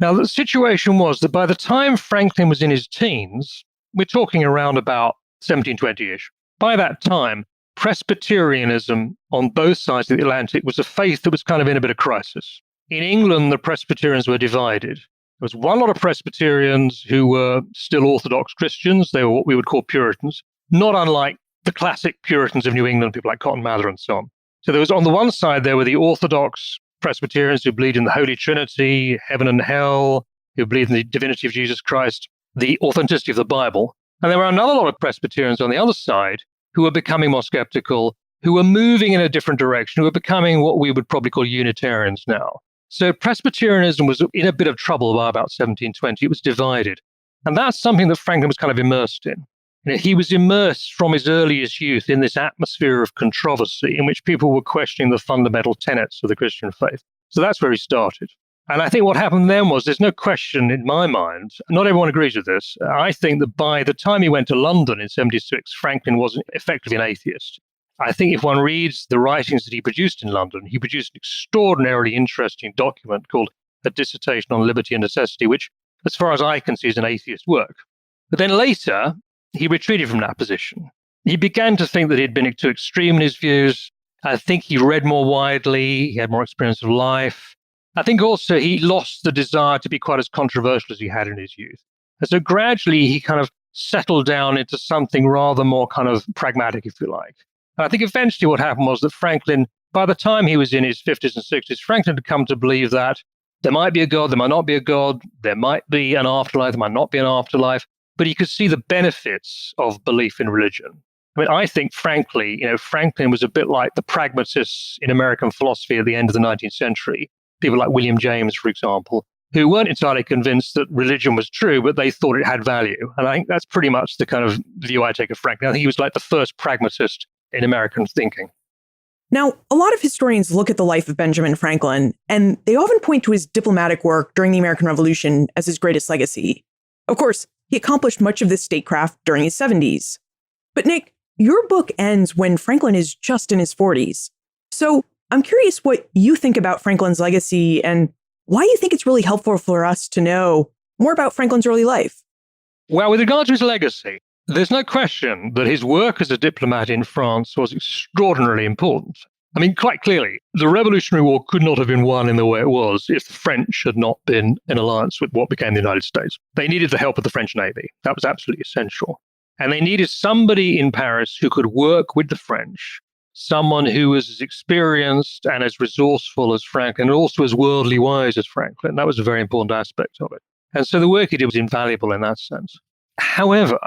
Now, the situation was that by the time Franklin was in his teens, we're talking around about 1720-ish. By that time, Presbyterianism on both sides of the Atlantic was a faith that was kind of in a bit of crisis. In England, the Presbyterians were divided. There was one lot of Presbyterians who were still Orthodox Christians. They were what we would call Puritans, not unlike the classic Puritans of New England, people like Cotton Mather and so on. So there was, on the one side, there were the Orthodox Presbyterians who believed in the Holy Trinity, heaven and hell, who believed in the divinity of Jesus Christ, the authenticity of the Bible. And there were another lot of Presbyterians on the other side who were becoming more skeptical, who were moving in a different direction, who were becoming what we would probably call Unitarians now. So Presbyterianism was in a bit of trouble by about 1720. It was divided. And that's something that Franklin was kind of immersed in. You know, he was immersed from his earliest youth in this atmosphere of controversy in which people were questioning the fundamental tenets of the Christian faith. So that's where he started. And I think what happened then was, there's no question in my mind, not everyone agrees with this. I think that by the time he went to London in 76, Franklin was effectively an atheist. I think if one reads the writings that he produced in London, he produced an extraordinarily interesting document called A Dissertation on Liberty and Necessity, which, as far as I can see, is an atheist work. But then later, he retreated from that position. He began to think that he'd been too extreme in his views. I think he read more widely. He had more experience of life. I think also he lost the desire to be quite as controversial as he had in his youth. And so gradually he kind of settled down into something rather more kind of pragmatic, if you like. And I think eventually what happened was that Franklin, by the time he was in his 50s and 60s, Franklin had come to believe that there might be a God, there might not be a God, there might be an afterlife, there might not be an afterlife, but he could see the benefits of belief in religion. I mean, I think, frankly, Franklin was a bit like the pragmatists in American philosophy at the end of the 19th century, people like William James, for example, who weren't entirely convinced that religion was true, but they thought it had value. And I think that's pretty much the kind of view I take of Franklin. I think he was like the first pragmatist in American thinking. Now, a lot of historians look at the life of Benjamin Franklin, and they often point to his diplomatic work during the American Revolution as his greatest legacy. Of course, he accomplished much of this statecraft during his 70s. But Nick, your book ends when Franklin is just in his 40s. So I'm curious what you think about Franklin's legacy and why you think it's really helpful for us to know more about Franklin's early life. Well, with regard to his legacy, there's no question that his work as a diplomat in France was extraordinarily important. I mean, quite clearly, the Revolutionary War could not have been won in the way it was if the French had not been in alliance with what became the United States. They needed the help of the French Navy. That was absolutely essential. And they needed somebody in Paris who could work with the French, someone who was as experienced and as resourceful as Franklin, and also as worldly wise as Franklin. That was a very important aspect of it. And so the work he did was invaluable in that sense. However,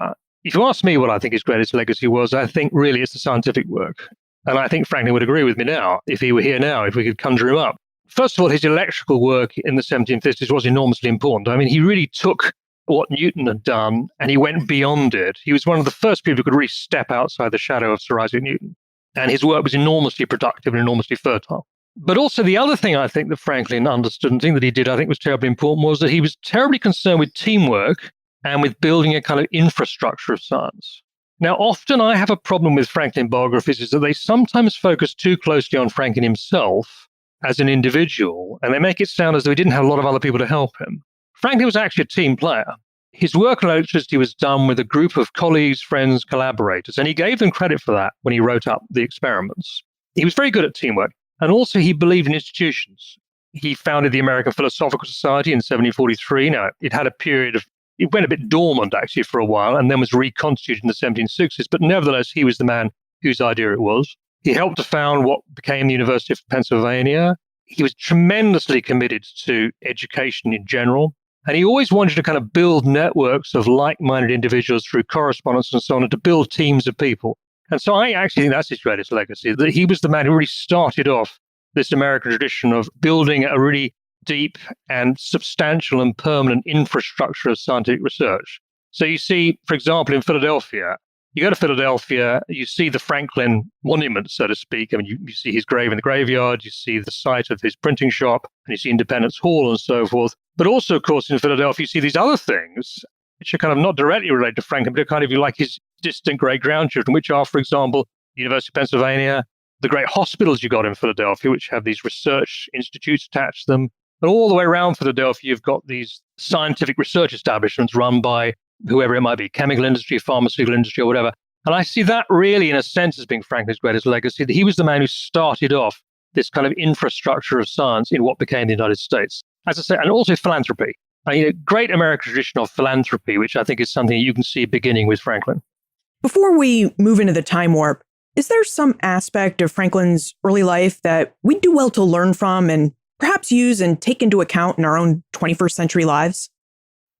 if you ask me what I think his greatest legacy was, I think really it's the scientific work. And I think Franklin would agree with me now, if he were here now, if we could conjure him up. First of all, his electrical work in the 1750s was enormously important. I mean, he really took what Newton had done and he went beyond it. He was one of the first people who could really step outside the shadow of Sir Isaac Newton. And his work was enormously productive and enormously fertile. But also the other thing I think that Franklin understood, and thing that he did I think was terribly important, was that he was terribly concerned with teamwork and with building a kind of infrastructure of science. Now, often I have a problem with Franklin biographies is that they sometimes focus too closely on Franklin himself as an individual, and they make it sound as though he didn't have a lot of other people to help him. Franklin was actually a team player. His work on electricity was done with a group of colleagues, friends, collaborators, and he gave them credit for that when he wrote up the experiments. He was very good at teamwork, and also he believed in institutions. He founded the American Philosophical Society in 1743. Now, it had a period of it went a bit dormant, actually, for a while, and then was reconstituted in the 1760s. But nevertheless, he was the man whose idea it was. He helped to found what became the University of Pennsylvania. He was tremendously committed to education in general. And he always wanted to kind of build networks of like-minded individuals through correspondence and so on, and to build teams of people. And so I actually think that's his greatest legacy, that he was the man who really started off this American tradition of building a really deep and substantial and permanent infrastructure of scientific research. So you see, for example, in Philadelphia, you go to Philadelphia, you see the Franklin monument, so to speak. I mean, you see his grave in the graveyard, you see the site of his printing shop, and you see Independence Hall and so forth. But also, of course, in Philadelphia, you see these other things, which are kind of not directly related to Franklin, but are kind of like his distant great-grandchildren, which are, for example, the University of Pennsylvania, the great hospitals you got in Philadelphia, which have these research institutes attached to them. And all the way around Philadelphia, you've got these scientific research establishments run by whoever it might be, chemical industry, pharmaceutical industry, or whatever. And I see that really, in a sense, as being Franklin's greatest legacy, that he was the man who started off this kind of infrastructure of science in what became the United States. As I say, and also philanthropy. I mean, a great American tradition of philanthropy, which I think is something you can see beginning with Franklin. Before we move into the time warp, is there some aspect of Franklin's early life that we'd do well to learn from and perhaps use and take into account in our own 21st century lives?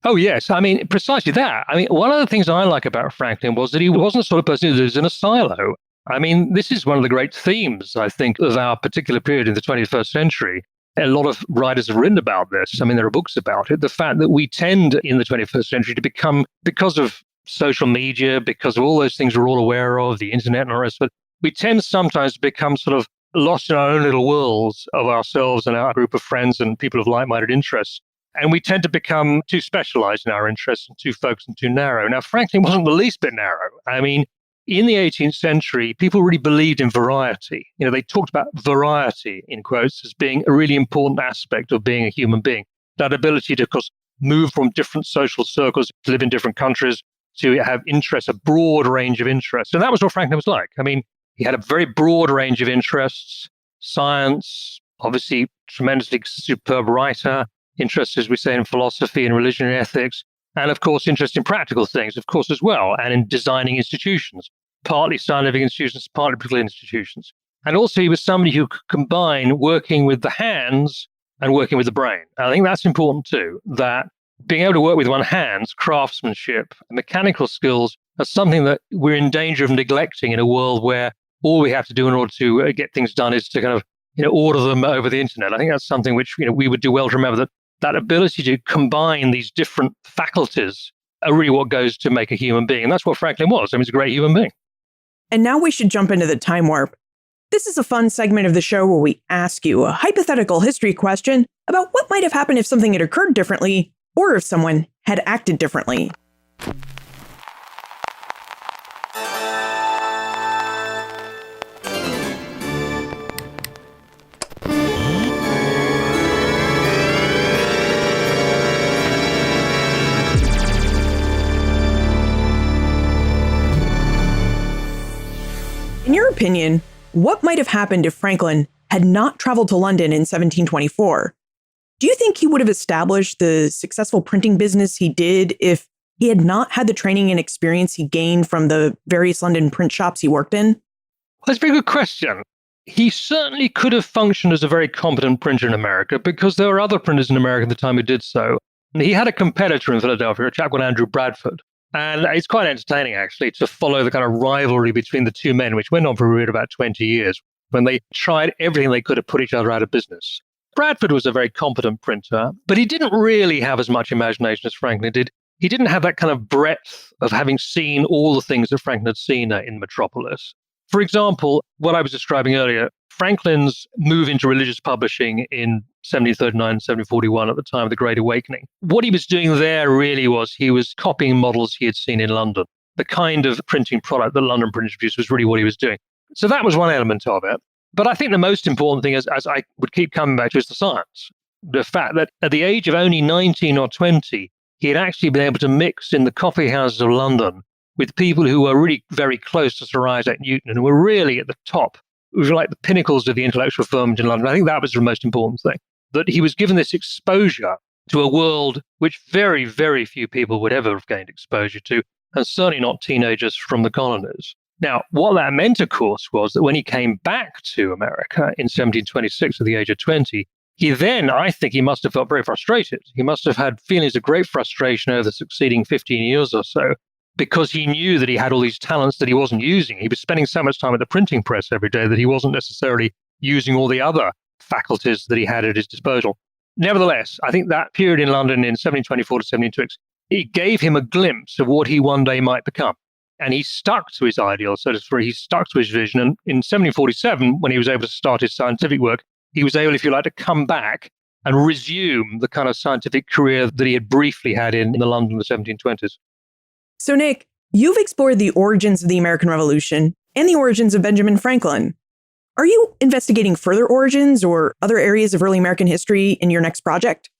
Oh, yes. I mean, precisely that. I mean, one of the things I like about Franklin was that he wasn't the sort of person who lives in a silo. I mean, this is one of the great themes, I think, of our particular period in the 21st century. A lot of writers have written about this. I mean, there are books about it. The fact that we tend in the 21st century to become, because of social media, because of all those things we're all aware of, the internet and the rest of it, we tend sometimes to become sort of lost in our own little worlds of ourselves and our group of friends and people of like-minded interests. And we tend to become too specialized in our interests and too focused and too narrow. Now, Franklin wasn't the least bit narrow. I mean, in the 18th century, people really believed in variety. You know, they talked about variety, in quotes, as being a really important aspect of being a human being. That ability to, of course, move from different social circles, to live in different countries, to have interests, a broad range of interests. And that was what Franklin was like. I mean, he had a very broad range of interests, science, obviously tremendously superb writer, interest, as we say, in philosophy and religion and ethics, and of course, interest in practical things, of course, as well, and in designing institutions, partly scientific institutions, partly political institutions. And also, he was somebody who could combine working with the hands and working with the brain. I think that's important too, that being able to work with one's hands, craftsmanship, mechanical skills, are something that we're in danger of neglecting in a world where all we have to do in order to get things done is to kind of, order them over the internet. I think that's something which, we would do well to remember, that ability to combine these different faculties are really what goes to make a human being. And that's what Franklin was. I mean, he's a great human being. And now we should jump into the time warp. This is a fun segment of the show where we ask you a hypothetical history question about what might have happened if something had occurred differently or if someone had acted differently. In your opinion, what might have happened if Franklin had not traveled to London in 1724? Do you think he would have established the successful printing business he did if he had not had the training and experience he gained from the various London print shops he worked in? Well, that's a very good question. He certainly could have functioned as a very competent printer in America because there were other printers in America at the time who did so. And he had a competitor in Philadelphia, a chap called Andrew Bradford. And it's quite entertaining, actually, to follow the kind of rivalry between the two men, which went on for a period of about 20 years, when they tried everything they could to put each other out of business. Bradford was a very competent printer, but he didn't really have as much imagination as Franklin did. He didn't have that kind of breadth of having seen all the things that Franklin had seen in Metropolis. For example, what I was describing earlier, Franklin's move into religious publishing in 1739, 1741 at the time of the Great Awakening. What he was doing there really was he was copying models he had seen in London. The kind of printing product that London printers produced was really what he was doing. So that was one element of it. But I think the most important thing, as I would keep coming back to, is the science. The fact that at the age of only 19 or 20, he had actually been able to mix in the coffee houses of London with people who were really very close to Sir Isaac Newton and were really at the top. It was like the pinnacles of the intellectual firmament in London. I think that was the most important thing, that he was given this exposure to a world which very, very few people would ever have gained exposure to, and certainly not teenagers from the colonies. Now, what that meant, of course, was that when he came back to America in 1726 at the age of 20, he then, I think he must have felt very frustrated. He must have had feelings of great frustration over the succeeding 15 years or so, because he knew that he had all these talents that he wasn't using. He was spending so much time at the printing press every day that he wasn't necessarily using all the other faculties that he had at his disposal. Nevertheless, I think that period in London in 1724 to 1726, it gave him a glimpse of what he one day might become. And he stuck to his ideal, so to speak. He stuck to his vision. And in 1747, when he was able to start his scientific work, he was able, if you like, to come back and resume the kind of scientific career that he had briefly had in the London of the 1720s. So, Nick, you've explored the origins of the American Revolution and the origins of Benjamin Franklin. Are you investigating further origins or other areas of early American history in your next project?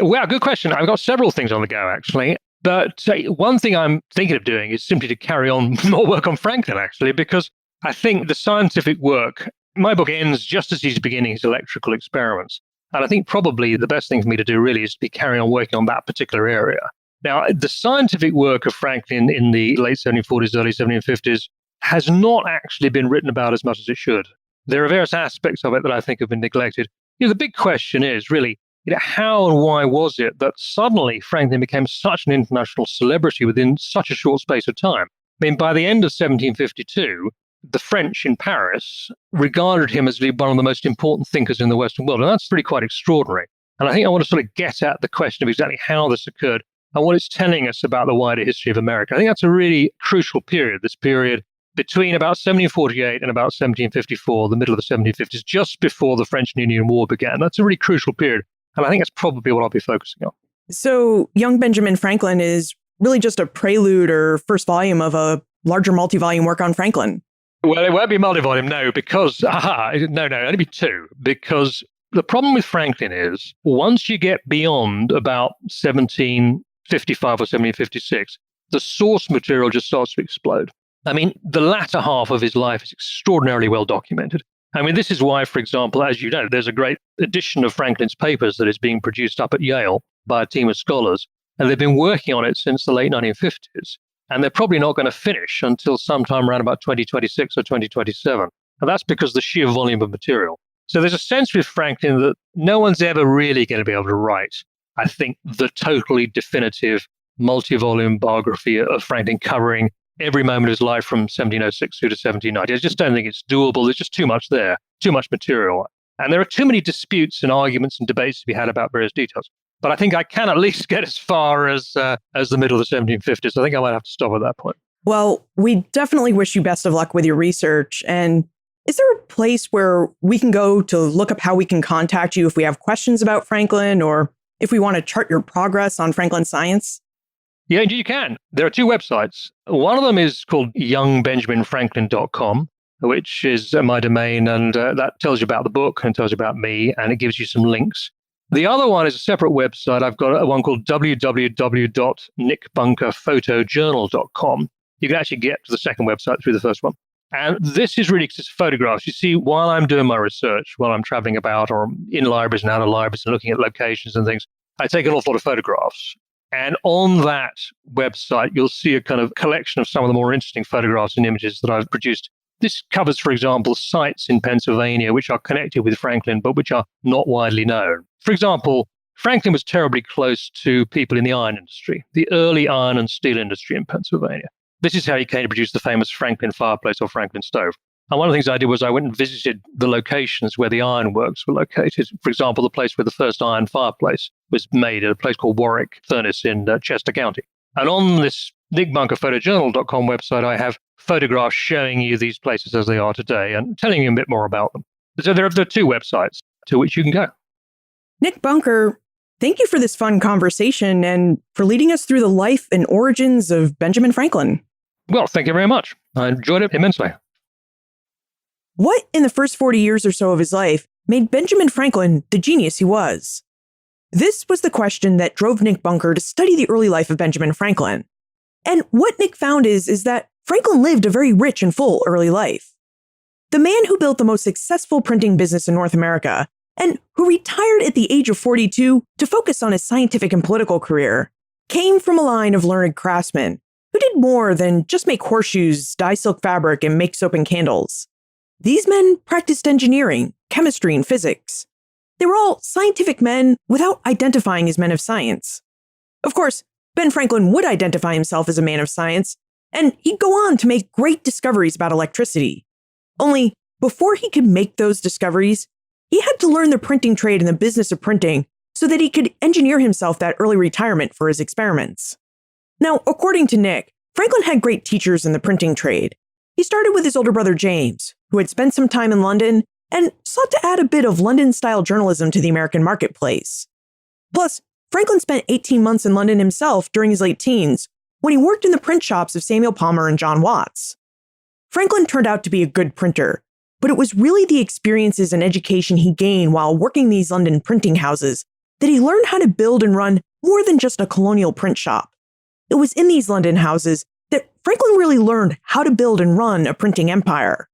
Well, good question. I've got several things on the go, actually. But one thing I'm thinking of doing is simply to carry on more work on Franklin, actually, because I think the scientific work, my book ends just as he's beginning his electrical experiments. And I think probably the best thing for me to do really is to be carrying on working on that particular area. Now, the scientific work of Franklin in the late 1740s, early 1750s has not actually been written about as much as it should. There are various aspects of it that I think have been neglected. The big question is really, how and why was it that suddenly Franklin became such an international celebrity within such a short space of time? I mean, by the end of 1752, the French in Paris regarded him as one of the most important thinkers in the Western world. And that's really quite extraordinary. And I think I want to sort of get at the question of exactly how this occurred and what it's telling us about the wider history of America. I think that's a really crucial period, this period between about 1748 and about 1754, the middle of the 1750s, just before the French and Indian War began. That's a really crucial period. And I think that's probably what I'll be focusing on. So young Benjamin Franklin is really just a prelude or first volume of a larger multi-volume work on Franklin. Well, it won't be multi-volume, no, because, only be two. Because the problem with Franklin is once you get beyond about 1755 or 1756, the source material just starts to explode. I mean, the latter half of his life is extraordinarily well documented. I mean, this is why, for example, as you know, there's a great edition of Franklin's papers that is being produced up at Yale by a team of scholars, and they've been working on it since the late 1950s, and they're probably not going to finish until sometime around about 2026 or 2027, and that's because of the sheer volume of material. So there's a sense with Franklin that no one's ever really going to be able to write, I think, the totally definitive multi-volume biography of Franklin covering every moment of his life from 1706 through to 1790. I just don't think it's doable. There's just too much there, too much material. And there are too many disputes and arguments and debates to be had about various details. But I think I can at least get as far as the middle of the 1750s. I think I might have to stop at that point. Well, we definitely wish you best of luck with your research. And is there a place where we can go to look up how we can contact you if we have questions about Franklin or if we want to chart your progress on Franklin science? Yeah, indeed you can. There are two websites. One of them is called youngbenjaminfranklin.com, which is my domain, and that tells you about the book and tells you about me, and it gives you some links. The other one is a separate website. I've got one called www.nickbunkerphotojournal.com. You can actually get to the second website through the first one. And this is really just photographs. You see, while I'm doing my research, while I'm traveling about or in libraries and out of libraries and looking at locations and things, I take an awful lot of photographs. And on that website, you'll see a kind of collection of some of the more interesting photographs and images that I've produced. This covers, for example, sites in Pennsylvania which are connected with Franklin, but which are not widely known. For example, Franklin was terribly close to people in the iron industry, the early iron and steel industry in Pennsylvania. This is how he came to produce the famous Franklin fireplace or Franklin stove. And one of the things I did was I went and visited the locations where the ironworks were located. For example, the place where the first iron fireplace was made at a place called Warwick Furnace in Chester County. And on this nickbunkerphotojournal.com website, I have photographs showing you these places as they are today and telling you a bit more about them. So there are two websites to which you can go. Nick Bunker, thank you for this fun conversation and for leading us through the life and origins of Benjamin Franklin. Well, thank you very much. I enjoyed it immensely. What in the first 40 years or so of his life made Benjamin Franklin the genius he was? This was the question that drove Nick Bunker to study the early life of Benjamin Franklin. And what Nick found is that Franklin lived a very rich and full early life. The man who built the most successful printing business in North America and who retired at the age of 42 to focus on his scientific and political career came from a line of learned craftsmen who did more than just make horseshoes, dye silk fabric, and make soap and candles. These men practiced engineering, chemistry, and physics. They were all scientific men without identifying as men of science. Of course, Ben Franklin would identify himself as a man of science, and he'd go on to make great discoveries about electricity. Only, before he could make those discoveries, he had to learn the printing trade and the business of printing so that he could engineer himself that early retirement for his experiments. Now, according to Nick, Franklin had great teachers in the printing trade. He started with his older brother James, who had spent some time in London and sought to add a bit of London-style journalism to the American marketplace. Plus, Franklin spent 18 months in London himself during his late teens when he worked in the print shops of Samuel Palmer and John Watts. Franklin turned out to be a good printer, but it was really the experiences and education he gained while working these London printing houses that he learned how to build and run more than just a colonial print shop. It was in these London houses that Franklin really learned how to build and run a printing empire.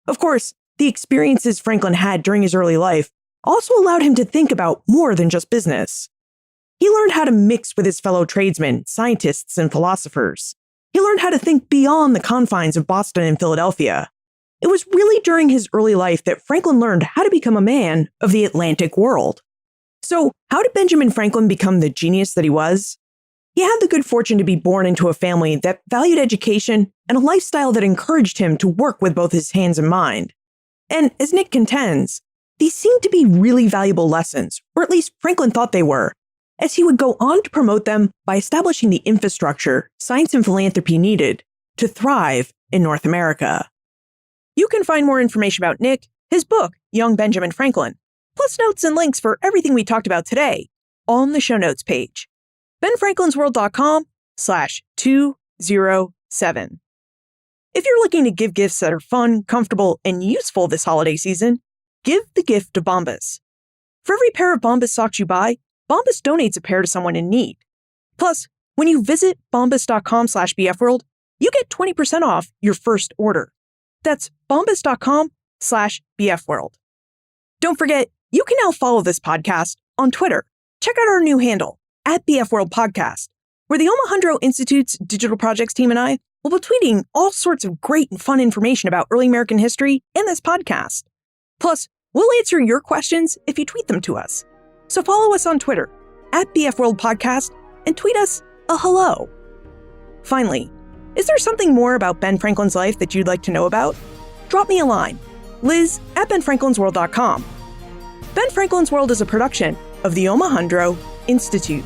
Of course, the experiences Franklin had during his early life also allowed him to think about more than just business. He learned how to mix with his fellow tradesmen, scientists, and philosophers. He learned how to think beyond the confines of Boston and Philadelphia. It was really during his early life that Franklin learned how to become a man of the Atlantic world. So, how did Benjamin Franklin become the genius that he was? He had the good fortune to be born into a family that valued education and a lifestyle that encouraged him to work with both his hands and mind. And as Nick contends, these seemed to be really valuable lessons, or at least Franklin thought they were, as he would go on to promote them by establishing the infrastructure science and philanthropy needed to thrive in North America. You can find more information about Nick, his book, Young Benjamin Franklin, plus notes and links for everything we talked about today on the show notes page, benfranklinsworld.com/207. If you're looking to give gifts that are fun, comfortable, and useful this holiday season, give the gift of Bombas. For every pair of Bombas socks you buy, Bombas donates a pair to someone in need. Plus, when you visit bombas.com/bfworld, you get 20% off your first order. That's bombas.com/bfworld. Don't forget, you can now follow this podcast on Twitter. Check out our new handle, @BFWorldPodcast, where the Omohundro Institute's digital projects team and I will be tweeting all sorts of great and fun information about early American history in this podcast. Plus, we'll answer your questions if you tweet them to us. So follow us on Twitter, @BFWorldPodcast, and tweet us a hello. Finally, is there something more about Ben Franklin's life that you'd like to know about? Drop me a line, liz@benfranklinsworld.com. Ben Franklin's World is a production of the Omohundro Institute